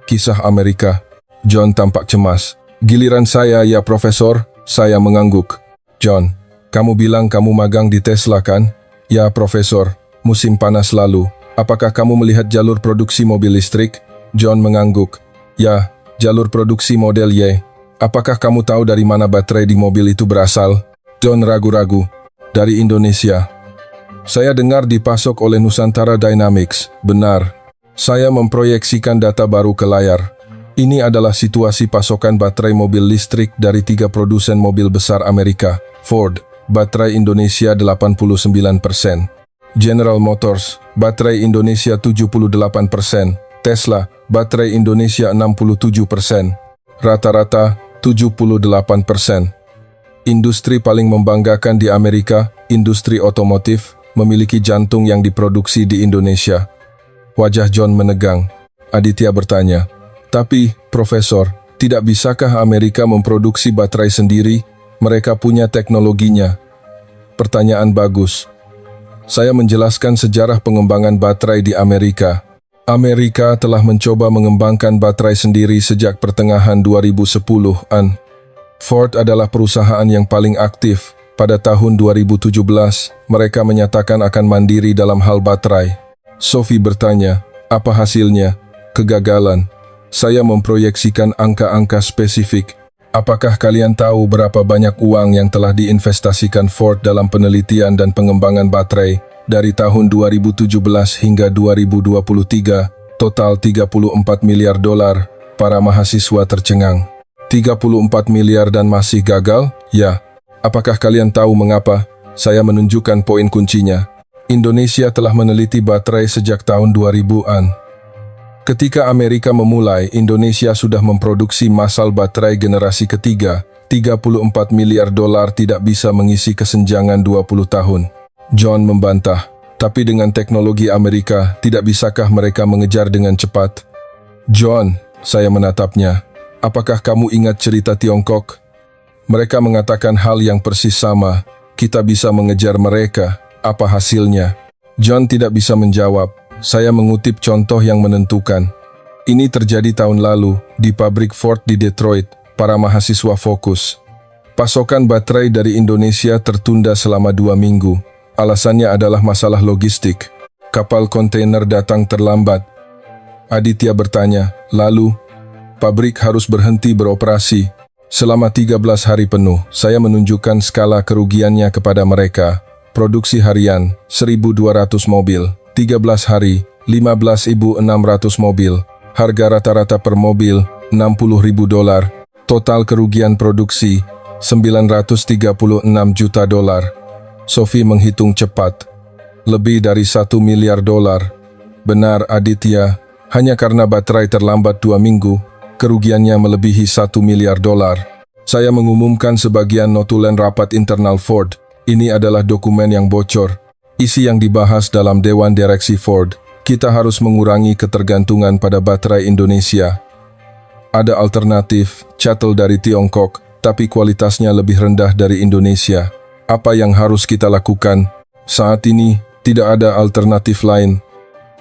Kisah Amerika." John tampak cemas. "Giliran saya, ya Profesor." Saya mengangguk. "John, kamu bilang kamu magang di Tesla kan?" "Ya, Profesor. Musim panas lalu. Apakah kamu melihat jalur produksi mobil listrik?" John mengangguk. "Ya, jalur produksi model Y. Apakah kamu tahu dari mana baterai di mobil itu berasal?" John ragu-ragu. "Dari Indonesia." "Saya dengar dipasok oleh Nusantara Dynamics." "Benar." Saya memproyeksikan data baru ke layar. Ini adalah situasi pasokan baterai mobil listrik dari 3 produsen mobil besar Amerika. Ford, baterai Indonesia 89%. General Motors, baterai Indonesia 78%. Tesla, baterai Indonesia 67%. Rata-rata 78%. Industri paling membanggakan di Amerika, industri otomotif, memiliki jantung yang diproduksi di Indonesia. Wajah John menegang. Aditya bertanya, "Tapi, Profesor, tidak bisakah Amerika memproduksi baterai sendiri? Mereka punya teknologinya." Pertanyaan bagus. Saya menjelaskan sejarah pengembangan baterai di Amerika. Amerika telah mencoba mengembangkan baterai sendiri sejak pertengahan 2010-an. Ford adalah perusahaan yang paling aktif. Pada tahun 2017, mereka menyatakan akan mandiri dalam hal baterai. Sophie bertanya, "Apa hasilnya?" "Kegagalan." Saya memproyeksikan angka-angka spesifik. "Apakah kalian tahu berapa banyak uang yang telah diinvestasikan Ford dalam penelitian dan pengembangan baterai dari tahun 2017 hingga 2023? Total 34 miliar dolar." Para mahasiswa tercengang. 34 miliar dan masih gagal? Ya. Apakah kalian tahu mengapa? Saya menunjukkan poin kuncinya. Indonesia telah meneliti baterai sejak tahun 2000-an. Ketika Amerika memulai, Indonesia sudah memproduksi masal baterai generasi ketiga. 34 miliar dolar tidak bisa mengisi kesenjangan 20 tahun. John membantah, "Tapi dengan teknologi Amerika, tidak bisakah mereka mengejar dengan cepat?" John, saya menatapnya. Apakah kamu ingat cerita Tiongkok? Mereka mengatakan hal yang persis sama. Kita bisa mengejar mereka. Apa hasilnya? John tidak bisa menjawab. Saya mengutip contoh yang menentukan. Ini terjadi tahun lalu di pabrik Ford di Detroit. Para mahasiswa fokus. Pasokan baterai dari Indonesia tertunda selama 2 minggu. Alasannya adalah masalah logistik. Kapal kontainer datang terlambat. Aditya bertanya, lalu, pabrik harus berhenti beroperasi. Selama 13 hari penuh, saya menunjukkan skala kerugiannya kepada mereka. Produksi harian, 1.200 mobil. 13 hari, 15.600 mobil. Harga rata-rata per mobil, $60.000. Total kerugian produksi, $936 juta. Sophie menghitung cepat. Lebih dari $1 miliar. Benar, Aditya. Hanya karena baterai terlambat 2 minggu, kerugiannya melebihi $1 miliar. Saya mengumumkan sebagian notulen rapat internal Ford. Ini adalah dokumen yang bocor. Isi yang dibahas dalam Dewan Direksi Ford. Kita harus mengurangi ketergantungan pada baterai Indonesia. Ada alternatif, shuttle dari Tiongkok, tapi kualitasnya lebih rendah dari Indonesia. Apa yang harus kita lakukan? Saat ini, tidak ada alternatif lain.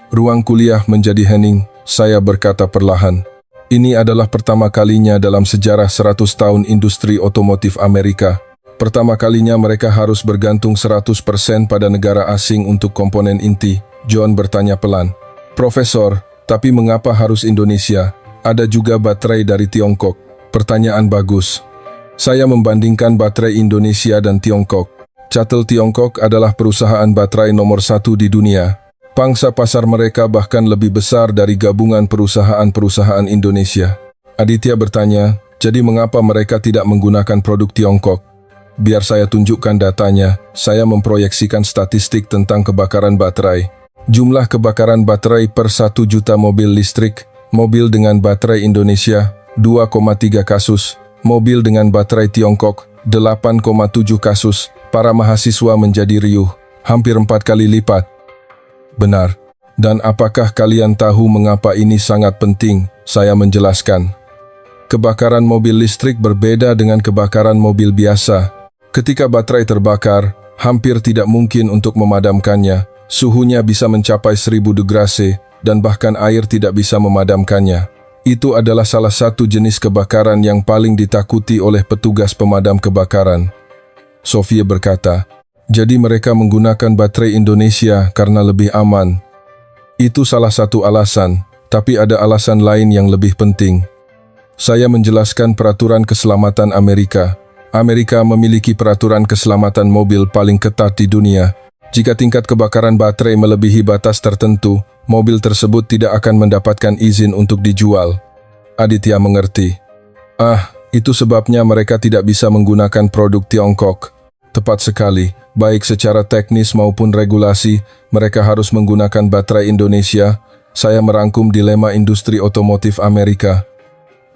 Ruang kuliah menjadi hening, saya berkata perlahan. Ini adalah pertama kalinya dalam sejarah 100 tahun industri otomotif Amerika. Pertama kalinya mereka harus bergantung 100% pada negara asing untuk komponen inti. John bertanya pelan. Profesor, tapi mengapa harus Indonesia? Ada juga baterai dari Tiongkok. Pertanyaan bagus. Saya membandingkan baterai Indonesia dan Tiongkok. CATL Tiongkok adalah perusahaan baterai nomor 1 di dunia. Pangsa pasar mereka bahkan lebih besar dari gabungan perusahaan-perusahaan Indonesia. Aditya bertanya, jadi mengapa mereka tidak menggunakan produk Tiongkok? Biar saya tunjukkan datanya, saya memproyeksikan statistik tentang kebakaran baterai. Jumlah kebakaran baterai per 1 juta mobil listrik, mobil dengan baterai Indonesia, 2,3 kasus, mobil dengan baterai Tiongkok, 8,7 kasus. Para mahasiswa menjadi riuh, hampir 4 kali lipat. Benar. Dan apakah kalian tahu mengapa ini sangat penting? Saya menjelaskan. Kebakaran mobil listrik berbeda dengan kebakaran mobil biasa. Ketika baterai terbakar, hampir tidak mungkin untuk memadamkannya. Suhunya bisa mencapai 1000 degrase, dan bahkan air tidak bisa memadamkannya. Itu adalah salah satu jenis kebakaran yang paling ditakuti oleh petugas pemadam kebakaran. Sophia berkata, jadi mereka menggunakan baterai Indonesia karena lebih aman. Itu salah satu alasan, tapi ada alasan lain yang lebih penting. Saya menjelaskan peraturan keselamatan Amerika. Amerika memiliki peraturan keselamatan mobil paling ketat di dunia. Jika tingkat kebakaran baterai melebihi batas tertentu, mobil tersebut tidak akan mendapatkan izin untuk dijual. Aditya mengerti. Itu sebabnya mereka tidak bisa menggunakan produk Tiongkok. Tepat sekali. Baik secara teknis maupun regulasi, mereka harus menggunakan baterai Indonesia. Saya merangkum dilema industri otomotif Amerika.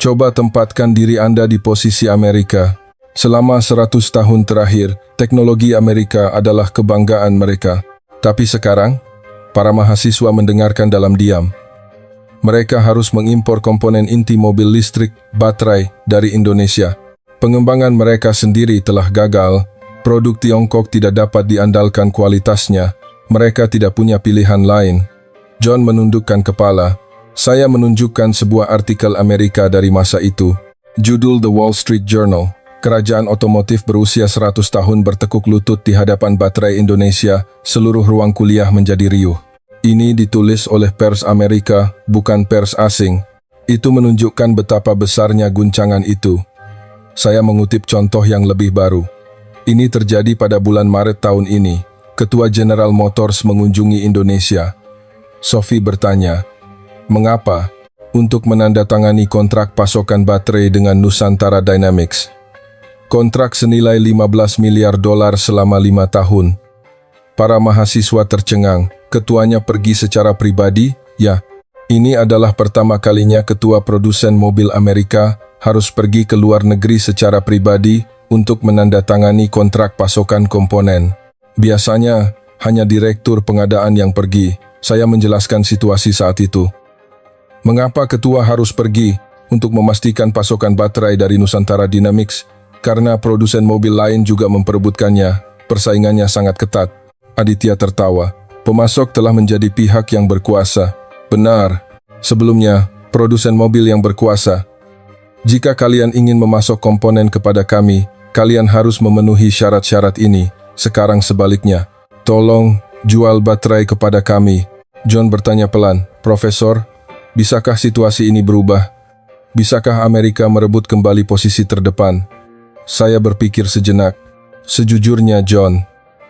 Coba tempatkan diri Anda di posisi Amerika. Selama 100 tahun terakhir, teknologi Amerika adalah kebanggaan mereka. Tapi sekarang, para mahasiswa mendengarkan dalam diam. Mereka harus mengimpor komponen inti mobil listrik, baterai, dari Indonesia. Pengembangan mereka sendiri telah gagal. Produk Tiongkok tidak dapat diandalkan kualitasnya. Mereka tidak punya pilihan lain. John menundukkan kepala. Saya menunjukkan sebuah artikel Amerika dari masa itu. Judul The Wall Street Journal. Kerajaan otomotif berusia 100 tahun bertekuk lutut di hadapan baterai Indonesia. Seluruh ruang kuliah menjadi riuh. Ini ditulis oleh pers Amerika, bukan pers asing. Itu menunjukkan betapa besarnya guncangan itu. Saya mengutip contoh yang lebih baru. Ini terjadi pada bulan Maret tahun ini. Ketua General Motors mengunjungi Indonesia. Sophie bertanya, mengapa? Untuk menandatangani kontrak pasokan baterai dengan Nusantara Dynamics. Kontrak senilai $15 miliar selama 5 tahun. Para mahasiswa tercengang. Ketuanya pergi secara pribadi? Ya, ini adalah pertama kalinya ketua produsen mobil Amerika harus pergi ke luar negeri secara pribadi untuk menandatangani kontrak pasokan komponen. Biasanya, hanya direktur pengadaan yang pergi. Saya menjelaskan situasi saat itu. Mengapa ketua harus pergi untuk memastikan pasokan baterai dari Nusantara Dynamics? Karena produsen mobil lain juga memperebutkannya, persaingannya sangat ketat. Aditya tertawa. Pemasok telah menjadi pihak yang berkuasa. Benar. Sebelumnya, produsen mobil yang berkuasa. Jika kalian ingin memasok komponen kepada kami, kalian harus memenuhi syarat-syarat ini. Sekarang sebaliknya. Tolong, jual baterai kepada kami. John bertanya pelan, Profesor, bisakah situasi ini berubah? Bisakah Amerika merebut kembali posisi terdepan? Saya berpikir sejenak. Sejujurnya, John,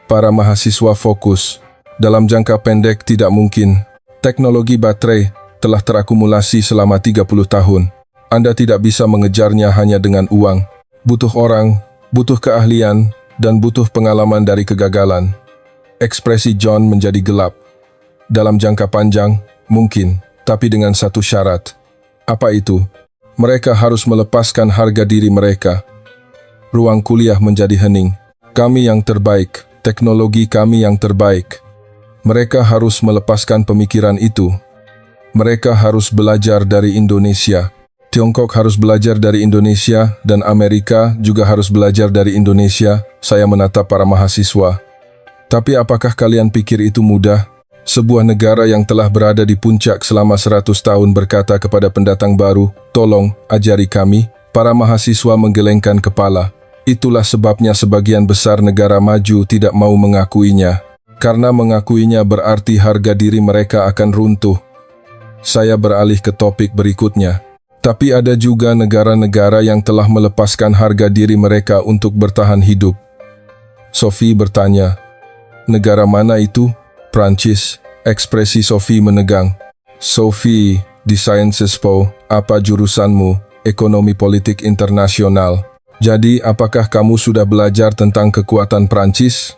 para mahasiswa fokus. Dalam jangka pendek tidak mungkin. Teknologi baterai telah terakumulasi selama 30 tahun. Anda tidak bisa mengejarnya hanya dengan uang. Butuh orang, butuh keahlian, dan butuh pengalaman dari kegagalan. Ekspresi John menjadi gelap. Dalam jangka panjang, mungkin, tapi dengan satu syarat. Apa itu? Mereka harus melepaskan harga diri mereka. Ruang kuliah menjadi hening. Kami yang terbaik, teknologi kami yang terbaik. Mereka harus melepaskan pemikiran itu. Mereka harus belajar dari Indonesia. Tiongkok harus belajar dari Indonesia dan Amerika juga harus belajar dari Indonesia. Saya menatap para mahasiswa. Tapi apakah kalian pikir itu mudah? Sebuah negara yang telah berada di puncak selama 100 tahun berkata kepada pendatang baru, tolong, ajari kami. Para mahasiswa menggelengkan kepala. Itulah sebabnya sebagian besar negara maju tidak mau mengakuinya. Karena mengakuinya berarti harga diri mereka akan runtuh. Saya beralih ke topik berikutnya. Tapi ada juga negara-negara yang telah melepaskan harga diri mereka untuk bertahan hidup. Sophie bertanya, negara mana itu? Prancis. Ekspresi Sophie menegang. Sophie, di Sciences Po, apa jurusanmu? Ekonomi politik internasional. Jadi, apakah kamu sudah belajar tentang kekuatan Prancis?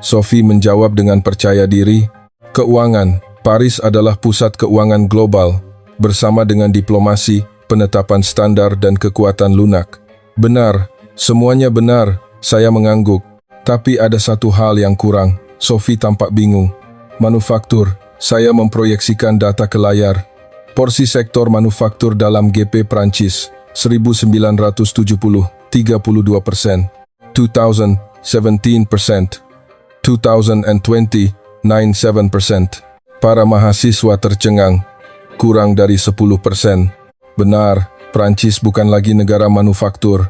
Sophie menjawab dengan percaya diri. Keuangan. Paris adalah pusat keuangan global. Bersama dengan diplomasi, penetapan standar dan kekuatan lunak. Benar, semuanya benar, saya mengangguk. Tapi ada satu hal yang kurang. Sophie tampak bingung. Manufaktur, saya memproyeksikan data ke layar. Porsi sektor manufaktur dalam GP Prancis, 1970, 32%. 2017%. 2020, 97%. Para mahasiswa tercengang. Kurang dari 10%. Benar, Prancis bukan lagi negara manufaktur.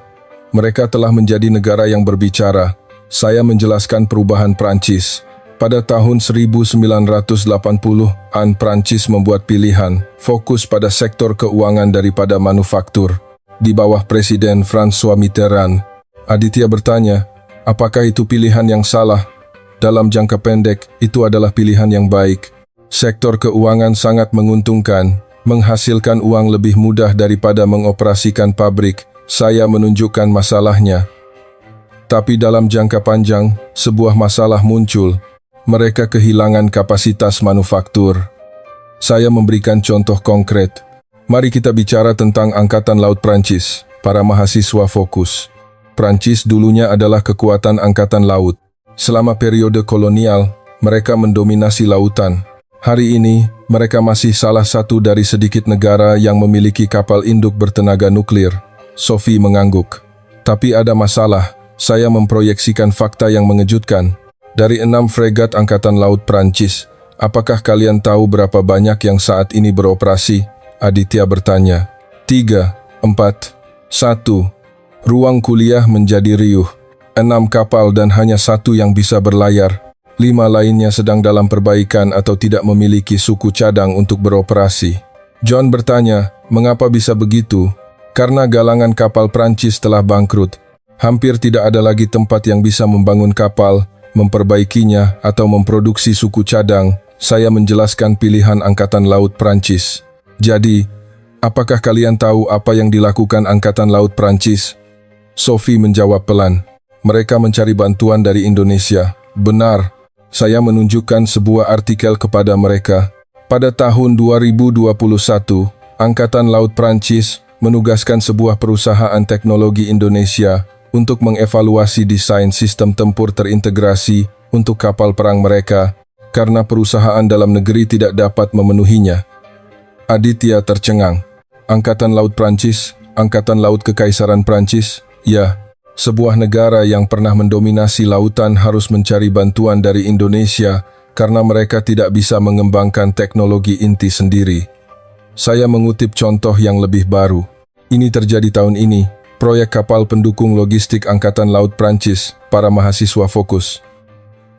Mereka telah menjadi negara yang berbicara. Saya menjelaskan perubahan Prancis. Pada tahun 1980-an Prancis membuat pilihan, fokus pada sektor keuangan daripada manufaktur. Di bawah Presiden François Mitterrand, Aditya bertanya, apakah itu pilihan yang salah? Dalam jangka pendek, itu adalah pilihan yang baik. Sektor keuangan sangat menguntungkan, menghasilkan uang lebih mudah daripada mengoperasikan pabrik. Saya menunjukkan masalahnya. Tapi dalam jangka panjang, sebuah masalah muncul. Mereka kehilangan kapasitas manufaktur. Saya memberikan contoh konkret. Mari kita bicara tentang Angkatan Laut Prancis. Para mahasiswa fokus. Prancis dulunya adalah kekuatan angkatan laut. Selama periode kolonial, mereka mendominasi lautan. Hari ini, mereka masih salah satu dari sedikit negara yang memiliki kapal induk bertenaga nuklir. Sophie mengangguk. Tapi ada masalah, saya memproyeksikan fakta yang mengejutkan. Dari 6 fregat Angkatan Laut Prancis, apakah kalian tahu berapa banyak yang saat ini beroperasi? Aditya bertanya. 3, 4, 1. Ruang kuliah menjadi riuh. 6 kapal dan hanya 1 yang bisa berlayar. 5 lainnya sedang dalam perbaikan atau tidak memiliki suku cadang untuk beroperasi. John bertanya, mengapa bisa begitu? Karena galangan kapal Prancis telah bangkrut. Hampir tidak ada lagi tempat yang bisa membangun kapal, memperbaikinya, atau memproduksi suku cadang. Saya menjelaskan pilihan Angkatan Laut Prancis. Jadi, apakah kalian tahu apa yang dilakukan Angkatan Laut Prancis? Sophie menjawab pelan. Mereka mencari bantuan dari Indonesia. Benar, saya menunjukkan sebuah artikel kepada mereka. Pada tahun 2021, Angkatan Laut Prancis menugaskan sebuah perusahaan teknologi Indonesia untuk mengevaluasi desain sistem tempur terintegrasi untuk kapal perang mereka karena perusahaan dalam negeri tidak dapat memenuhinya. Aditya tercengang. Angkatan Laut Prancis, Angkatan Laut Kekaisaran Prancis, ya, sebuah negara yang pernah mendominasi lautan harus mencari bantuan dari Indonesia karena mereka tidak bisa mengembangkan teknologi inti sendiri. Saya mengutip contoh yang lebih baru. Ini terjadi tahun ini, proyek kapal pendukung logistik Angkatan Laut Prancis, para mahasiswa fokus.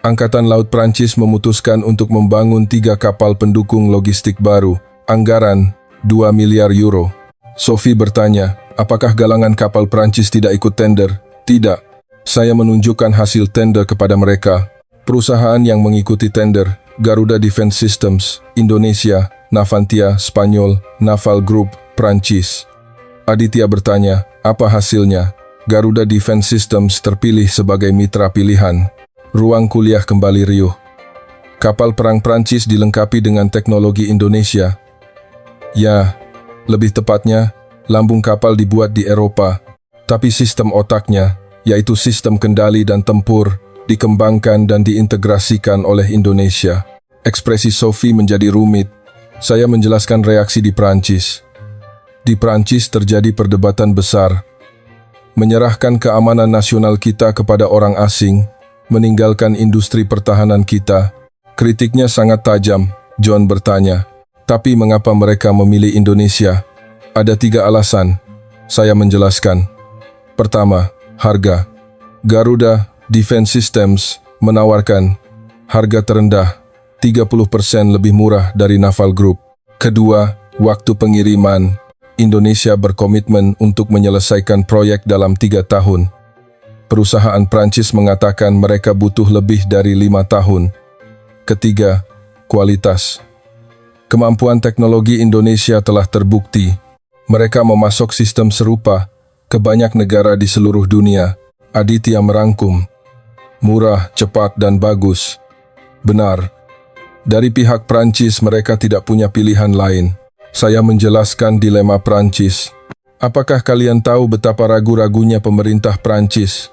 Angkatan Laut Prancis memutuskan untuk membangun 3 kapal pendukung logistik baru, anggaran 2 miliar euro. Sophie bertanya, apakah galangan kapal Prancis tidak ikut tender? Tidak. Saya menunjukkan hasil tender kepada mereka. Perusahaan yang mengikuti tender, Garuda Defense Systems, Indonesia, Navantia, Spanyol, Naval Group, Prancis. Aditya bertanya, apa hasilnya? Garuda Defense Systems terpilih sebagai mitra pilihan. Ruang kuliah kembali riuh. Kapal perang Prancis dilengkapi dengan teknologi Indonesia. Ya, lebih tepatnya, lambung kapal dibuat di Eropa, tapi sistem otaknya, yaitu sistem kendali dan tempur, dikembangkan dan diintegrasikan oleh Indonesia. Ekspresi Sophie menjadi rumit. Saya menjelaskan reaksi di Prancis. Di Prancis terjadi perdebatan besar. Menyerahkan keamanan nasional kita kepada orang asing, meninggalkan industri pertahanan kita. Kritiknya sangat tajam, John bertanya. Tapi mengapa mereka memilih Indonesia? Ada 3 alasan. Saya menjelaskan. Pertama, harga. Garuda Defense Systems menawarkan harga terendah 30% lebih murah dari Naval Group. Kedua, waktu pengiriman. Indonesia berkomitmen untuk menyelesaikan proyek dalam 3 tahun. Perusahaan Prancis mengatakan mereka butuh lebih dari 5 tahun. Ketiga, kualitas. Kemampuan teknologi Indonesia telah terbukti. Mereka memasok sistem serupa ke banyak negara di seluruh dunia. Aditya merangkum. Murah, cepat, dan bagus. Benar. Dari pihak Prancis mereka tidak punya pilihan lain. Saya menjelaskan dilema Prancis. Apakah kalian tahu betapa ragu-ragunya pemerintah Prancis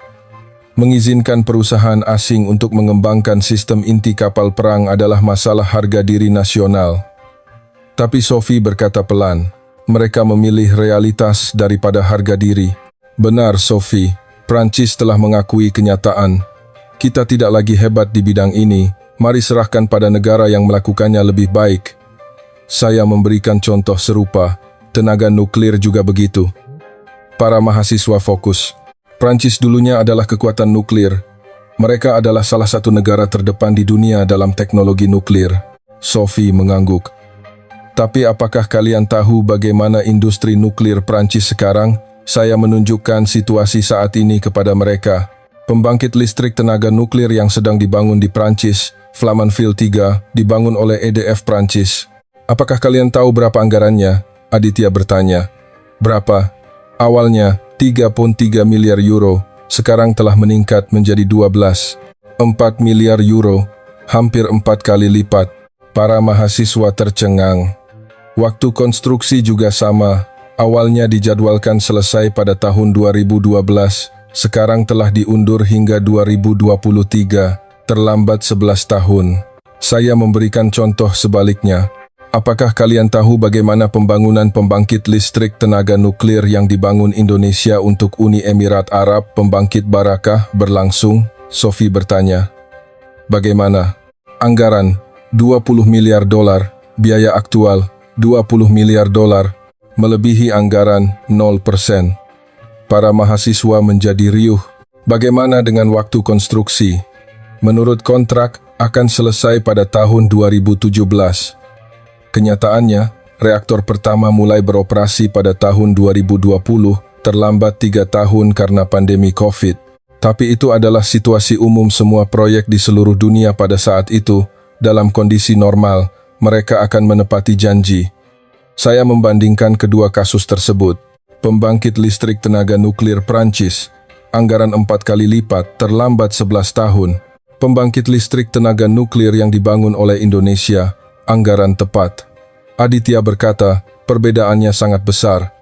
mengizinkan perusahaan asing untuk mengembangkan sistem inti kapal perang adalah masalah harga diri nasional? Tapi Sophie berkata pelan, mereka memilih realitas daripada harga diri. Benar, Sophie, Prancis telah mengakui kenyataan. Kita tidak lagi hebat di bidang ini, mari serahkan pada negara yang melakukannya lebih baik. Saya memberikan contoh serupa, tenaga nuklir juga begitu. Para mahasiswa fokus. Prancis dulunya adalah kekuatan nuklir. Mereka adalah salah satu negara terdepan di dunia dalam teknologi nuklir. Sophie mengangguk. Tapi apakah kalian tahu bagaimana industri nuklir Prancis sekarang? Saya menunjukkan situasi saat ini kepada mereka. Pembangkit listrik tenaga nuklir yang sedang dibangun di Prancis, Flamanville 3, dibangun oleh EDF Prancis. Apakah kalian tahu berapa anggarannya? Aditya bertanya. Berapa? Awalnya 3,3 miliar euro, sekarang telah meningkat menjadi 4 miliar euro, hampir 4 kali lipat. Para mahasiswa tercengang. Waktu konstruksi juga sama, awalnya dijadwalkan selesai pada tahun 2012, sekarang telah diundur hingga 2023, terlambat 11 tahun. Saya memberikan contoh sebaliknya. Apakah kalian tahu bagaimana pembangunan pembangkit listrik tenaga nuklir yang dibangun Indonesia untuk Uni Emirat Arab Pembangkit Barakah berlangsung? Sophie bertanya. Bagaimana? Anggaran, 20 miliar dolar, biaya aktual, 20 miliar dolar, melebihi anggaran 0%. Para mahasiswa menjadi riuh. Bagaimana dengan waktu konstruksi? Menurut kontrak, akan selesai pada tahun 2017. Kenyataannya, reaktor pertama mulai beroperasi pada tahun 2020, terlambat 3 tahun karena pandemi COVID. Tapi itu adalah situasi umum semua proyek di seluruh dunia pada saat itu. Dalam kondisi normal, mereka akan menepati janji. Saya membandingkan kedua kasus tersebut. Pembangkit listrik tenaga nuklir Prancis, anggaran 4 kali lipat, terlambat 11 tahun. Pembangkit listrik tenaga nuklir yang dibangun oleh Indonesia, anggaran tepat. Aditya berkata, perbedaannya sangat besar.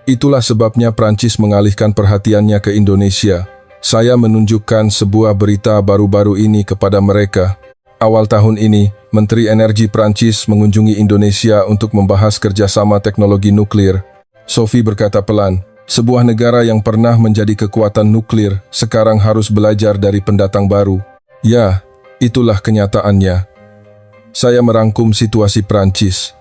Itulah sebabnya Prancis mengalihkan perhatiannya ke Indonesia. Saya menunjukkan sebuah berita baru-baru ini kepada mereka. Awal tahun ini, Menteri Energi Prancis mengunjungi Indonesia untuk membahas kerjasama teknologi nuklir. Sophie berkata pelan, sebuah negara yang pernah menjadi kekuatan nuklir sekarang harus belajar dari pendatang baru. Ya, itulah kenyataannya. Saya merangkum situasi Prancis.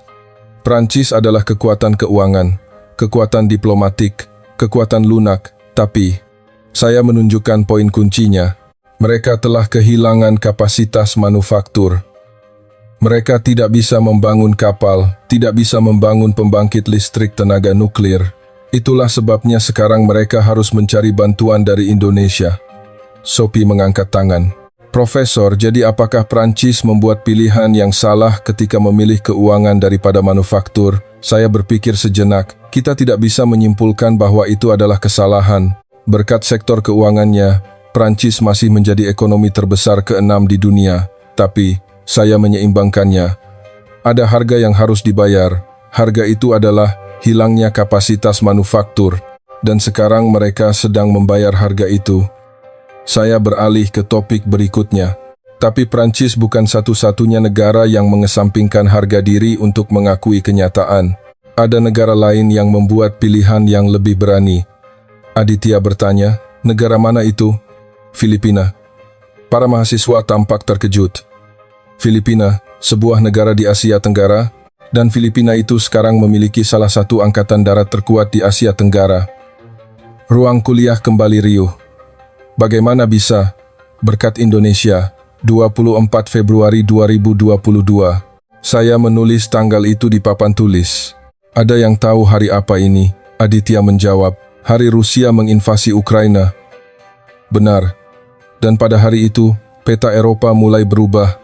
Prancis adalah kekuatan keuangan, kekuatan diplomatik, kekuatan lunak, tapi saya menunjukkan poin kuncinya. Mereka telah kehilangan kapasitas manufaktur. Mereka tidak bisa membangun kapal, tidak bisa membangun pembangkit listrik tenaga nuklir. Itulah sebabnya sekarang mereka harus mencari bantuan dari Indonesia. Sophie mengangkat tangan. Profesor, jadi apakah Prancis membuat pilihan yang salah ketika memilih keuangan daripada manufaktur? Saya berpikir sejenak, kita tidak bisa menyimpulkan bahwa itu adalah kesalahan. Berkat sektor keuangannya, Prancis masih menjadi ekonomi terbesar ke-6 di dunia. Tapi, saya menyeimbangkannya. Ada harga yang harus dibayar. Harga itu adalah hilangnya kapasitas manufaktur. Dan sekarang mereka sedang membayar harga itu. Saya beralih ke topik berikutnya. Tapi Prancis bukan satu-satunya negara yang mengesampingkan harga diri untuk mengakui kenyataan. Ada negara lain yang membuat pilihan yang lebih berani. Aditya bertanya, negara mana itu? Filipina. Para mahasiswa tampak terkejut. Filipina, sebuah negara di Asia Tenggara, dan Filipina itu sekarang memiliki salah satu angkatan darat terkuat di Asia Tenggara. Ruang kuliah kembali riuh. Bagaimana bisa? Berkat Indonesia, 24 Februari 2022. Saya menulis tanggal itu di papan tulis. Ada yang tahu hari apa ini? Aditya menjawab, hari Rusia menginvasi Ukraina. Benar. Dan pada hari itu, peta Eropa mulai berubah.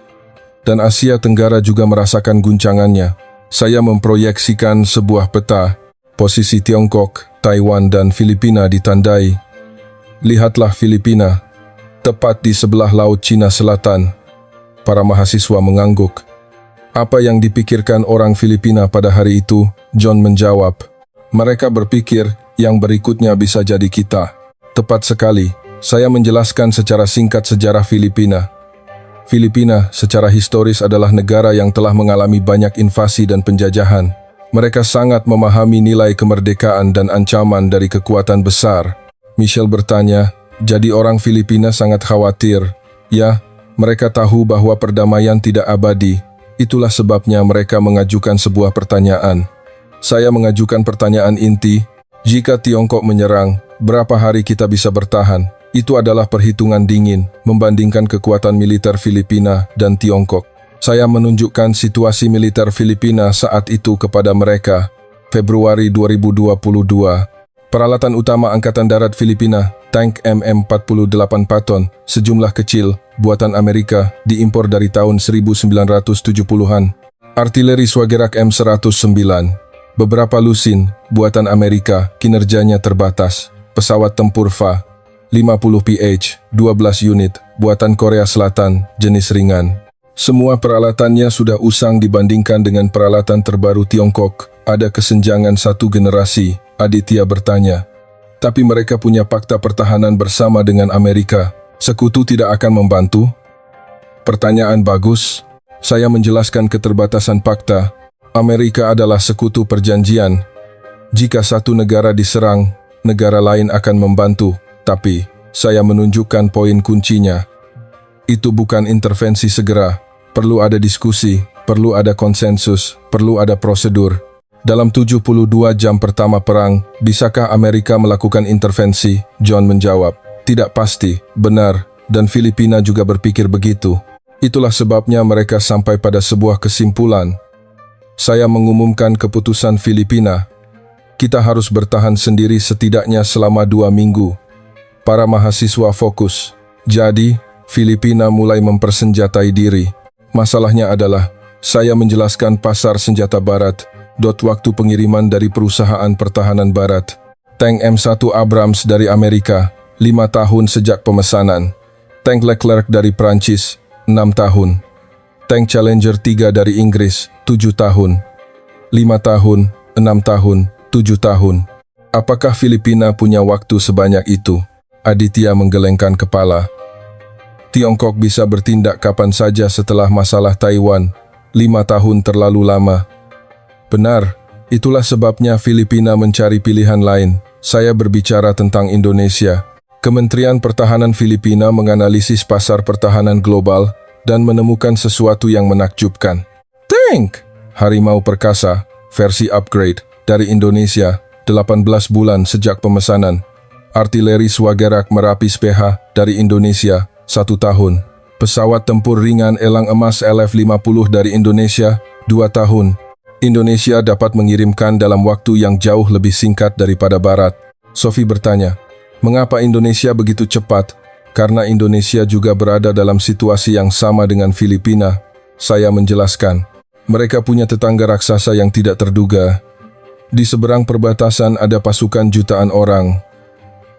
Dan Asia Tenggara juga merasakan guncangannya. Saya memproyeksikan sebuah peta. Posisi Tiongkok, Taiwan dan Filipina ditandai. Lihatlah Filipina, tepat di sebelah Laut Cina Selatan. Para mahasiswa mengangguk. Apa yang dipikirkan orang Filipina pada hari itu? John menjawab. Mereka berpikir, yang berikutnya bisa jadi kita. Tepat sekali, saya menjelaskan secara singkat sejarah Filipina. Filipina secara historis adalah negara yang telah mengalami banyak invasi dan penjajahan. Mereka sangat memahami nilai kemerdekaan dan ancaman dari kekuatan besar. Michelle bertanya, jadi orang Filipina sangat khawatir. Ya, mereka tahu bahwa perdamaian tidak abadi. Itulah sebabnya mereka mengajukan sebuah pertanyaan. Saya mengajukan pertanyaan inti, jika Tiongkok menyerang, berapa hari kita bisa bertahan? Itu adalah perhitungan dingin, membandingkan kekuatan militer Filipina dan Tiongkok. Saya menunjukkan situasi militer Filipina saat itu kepada mereka. Februari 2022. Peralatan utama Angkatan Darat Filipina, tank MM-48 Patton, sejumlah kecil, buatan Amerika, diimpor dari tahun 1970-an. Artileri Swagerak M109. Beberapa lusin, buatan Amerika, kinerjanya terbatas. Pesawat tempur FA, 50 PH, 12 unit, buatan Korea Selatan, jenis ringan. Semua peralatannya sudah usang dibandingkan dengan peralatan terbaru Tiongkok. Ada kesenjangan satu generasi, Aditya bertanya. Tapi mereka punya fakta pertahanan bersama dengan Amerika. Sekutu tidak akan membantu? Pertanyaan bagus. Saya menjelaskan keterbatasan fakta. Amerika adalah sekutu perjanjian. Jika satu negara diserang, negara lain akan membantu. Tapi, saya menunjukkan poin kuncinya. Itu bukan intervensi segera. Perlu ada diskusi, perlu ada konsensus, perlu ada prosedur. Dalam 72 jam pertama perang, bisakah Amerika melakukan intervensi? John menjawab, tidak pasti, benar, dan Filipina juga berpikir begitu. Itulah sebabnya mereka sampai pada sebuah kesimpulan. Saya mengumumkan keputusan Filipina. Kita harus bertahan sendiri setidaknya selama 2 minggu. Para mahasiswa fokus. Jadi, Filipina mulai mempersenjatai diri. Masalahnya adalah, saya menjelaskan pasar senjata barat, waktu pengiriman dari perusahaan pertahanan barat. Tank M1 Abrams dari Amerika, 5 tahun sejak pemesanan. Tank Leclerc dari Prancis, 6 tahun. Tank Challenger 3 dari Inggris, 7 tahun. 5 tahun, 6 tahun, 7 tahun. Apakah Filipina punya waktu sebanyak itu? Aditya menggelengkan kepala. Tiongkok bisa bertindak kapan saja setelah masalah Taiwan. 5 tahun terlalu lama. Benar, itulah sebabnya Filipina mencari pilihan lain. Saya berbicara tentang Indonesia. Kementerian Pertahanan Filipina menganalisis pasar pertahanan global dan menemukan sesuatu yang menakjubkan. Tank! Harimau Perkasa, versi upgrade, dari Indonesia, 18 bulan sejak pemesanan. Artileri Swagerak Merapis PH, dari Indonesia, 1 tahun. Pesawat tempur ringan Elang Emas LF-50 dari Indonesia, 2 tahun. Indonesia dapat mengirimkan dalam waktu yang jauh lebih singkat daripada Barat. Sophie bertanya, mengapa Indonesia begitu cepat? Karena Indonesia juga berada dalam situasi yang sama dengan Filipina. Saya menjelaskan, mereka punya tetangga raksasa yang tidak terduga. Di seberang perbatasan ada pasukan jutaan orang.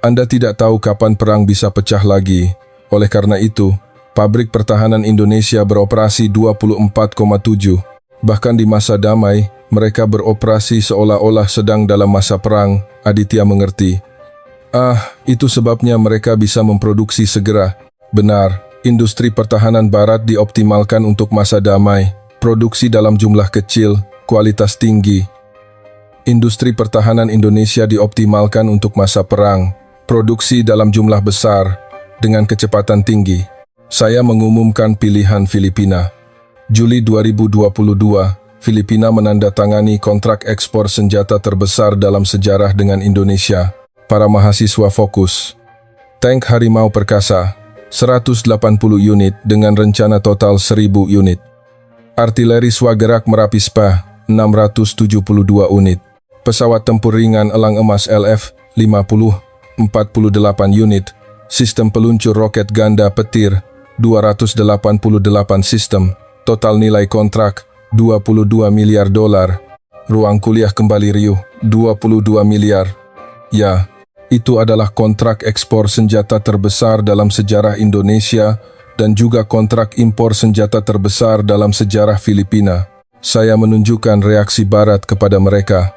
Anda tidak tahu kapan perang bisa pecah lagi. Oleh karena itu, pabrik pertahanan Indonesia beroperasi 24,7. Bahkan di masa damai, mereka beroperasi seolah-olah sedang dalam masa perang. Aditya mengerti. Itu sebabnya mereka bisa memproduksi segera. Benar, industri pertahanan Barat dioptimalkan untuk masa damai. Produksi dalam jumlah kecil, kualitas tinggi. Industri pertahanan Indonesia dioptimalkan untuk masa perang. Produksi dalam jumlah besar, dengan kecepatan tinggi. Saya mengumumkan pilihan Filipina. Juli 2022, Filipina menandatangani kontrak ekspor senjata terbesar dalam sejarah dengan Indonesia. Para mahasiswa fokus. Tank Harimau Perkasa, 180 unit dengan rencana total 1000 unit. Artileri Swagerak Merapis PH, 672 unit. Pesawat tempur ringan Elang Emas LF-50, 48 unit. Sistem peluncur roket ganda petir, 288 sistem. Total nilai kontrak, 22 miliar dolar. Ruang kuliah kembali riuh, 22 miliar. Ya, itu adalah kontrak ekspor senjata terbesar dalam sejarah Indonesia dan juga kontrak impor senjata terbesar dalam sejarah Filipina. Saya menunjukkan reaksi Barat kepada mereka.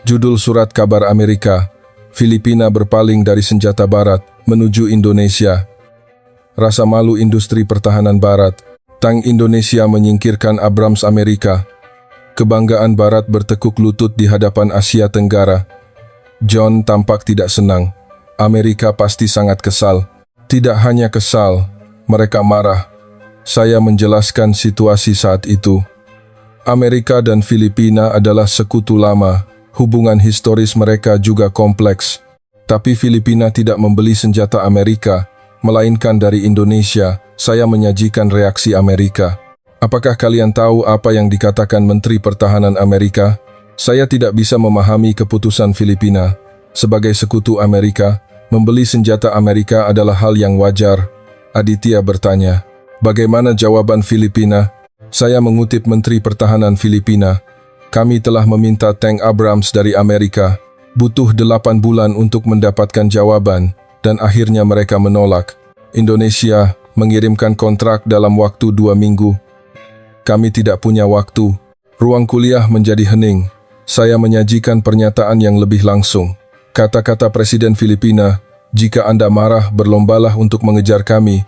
Judul surat kabar Amerika, Filipina berpaling dari senjata Barat menuju Indonesia. Rasa malu industri pertahanan Barat. Tank Indonesia menyingkirkan Abrams Amerika. Kebanggaan Barat bertekuk lutut di hadapan Asia Tenggara. John tampak tidak senang. Amerika pasti sangat kesal. Tidak hanya kesal, mereka marah. Saya menjelaskan situasi saat itu. Amerika dan Filipina adalah sekutu lama. Hubungan historis mereka juga kompleks. Tapi Filipina tidak membeli senjata Amerika, melainkan dari Indonesia. Saya menyajikan reaksi Amerika. Apakah kalian tahu apa yang dikatakan Menteri Pertahanan Amerika? Saya tidak bisa memahami keputusan Filipina. Sebagai sekutu Amerika, membeli senjata Amerika adalah hal yang wajar. Aditya bertanya, bagaimana jawaban Filipina? Saya mengutip Menteri Pertahanan Filipina. Kami telah meminta tank Abrams dari Amerika. Butuh 8 bulan untuk mendapatkan jawaban, dan akhirnya mereka menolak. Indonesia mengirimkan kontrak dalam waktu 2 minggu. Kami tidak punya waktu. Ruang kuliah menjadi hening. Saya menyajikan pernyataan yang lebih langsung. Kata-kata Presiden Filipina, jika Anda marah, berlombalah untuk mengejar kami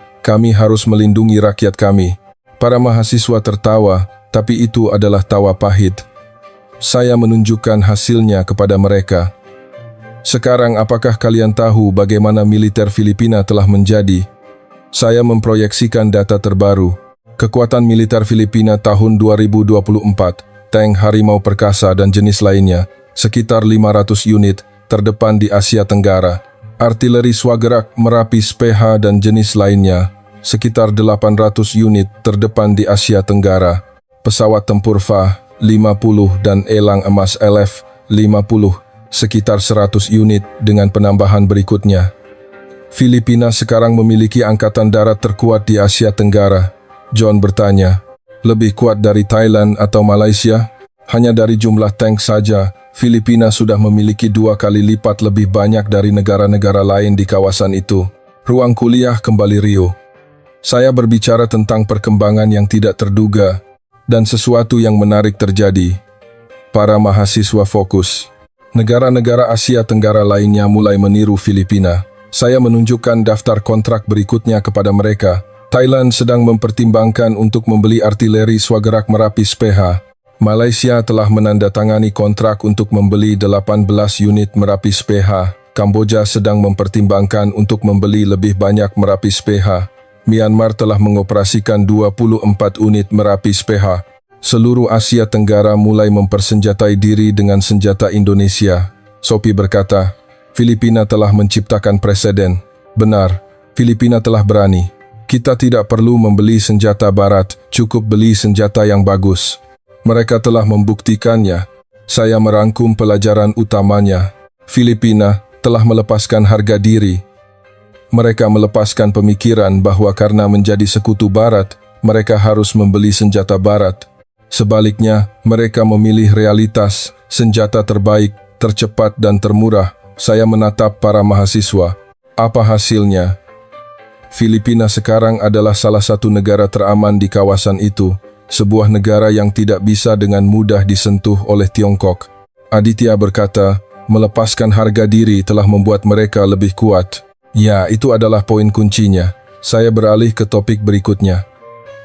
harus melindungi rakyat kami. Para mahasiswa tertawa, tapi itu adalah tawa pahit. Saya menunjukkan hasilnya kepada mereka. Sekarang apakah kalian tahu bagaimana militer Filipina telah menjadi? Saya memproyeksikan data terbaru. Kekuatan militer Filipina tahun 2024, tank Harimau Perkasa dan jenis lainnya, sekitar 500 unit, terdepan di Asia Tenggara. Artileri Swagerak Merapis PH dan jenis lainnya, sekitar 800 unit, terdepan di Asia Tenggara. Pesawat tempur FA-50 dan Elang Emas LF-50, sekitar 100 unit dengan penambahan berikutnya. Filipina sekarang memiliki angkatan darat terkuat di Asia Tenggara. John bertanya, lebih kuat dari Thailand atau Malaysia? Hanya dari jumlah tank saja, Filipina sudah memiliki 2 kali lipat lebih banyak dari negara-negara lain di kawasan itu. Ruang kuliah kembali riuh. Saya berbicara tentang perkembangan yang tidak terduga dan sesuatu yang menarik terjadi. Para mahasiswa fokus. Negara-negara Asia Tenggara lainnya mulai meniru Filipina. Saya menunjukkan daftar kontrak berikutnya kepada mereka. Thailand sedang mempertimbangkan untuk membeli artileri swagerak Merapi SPH. Malaysia telah menandatangani kontrak untuk membeli 18 unit Merapi SPH. Kamboja sedang mempertimbangkan untuk membeli lebih banyak Merapi SPH. Myanmar telah mengoperasikan 24 unit Merapi SPH. Seluruh Asia Tenggara mulai mempersenjatai diri dengan senjata Indonesia. Sophie berkata, Filipina telah menciptakan preseden. Benar, Filipina telah berani. Kita tidak perlu membeli senjata barat, cukup beli senjata yang bagus. Mereka telah membuktikannya. Saya merangkum pelajaran utamanya. Filipina telah melepaskan harga diri. Mereka melepaskan pemikiran bahwa karena menjadi sekutu barat, mereka harus membeli senjata barat. Sebaliknya, mereka memilih realitas, senjata terbaik, tercepat dan termurah. Saya menatap para mahasiswa. Apa hasilnya? Filipina sekarang adalah salah satu negara teraman di kawasan itu, sebuah negara yang tidak bisa dengan mudah disentuh oleh Tiongkok. Aditya berkata, melepaskan harga diri telah membuat mereka lebih kuat. Ya, itu adalah poin kuncinya. Saya beralih ke topik berikutnya.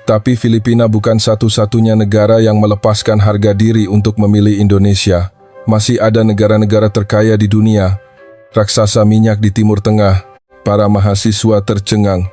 Tapi Filipina bukan satu-satunya negara yang melepaskan harga diri untuk memilih Indonesia. Masih ada negara-negara terkaya di dunia. Raksasa minyak di Timur Tengah. Para mahasiswa tercengang.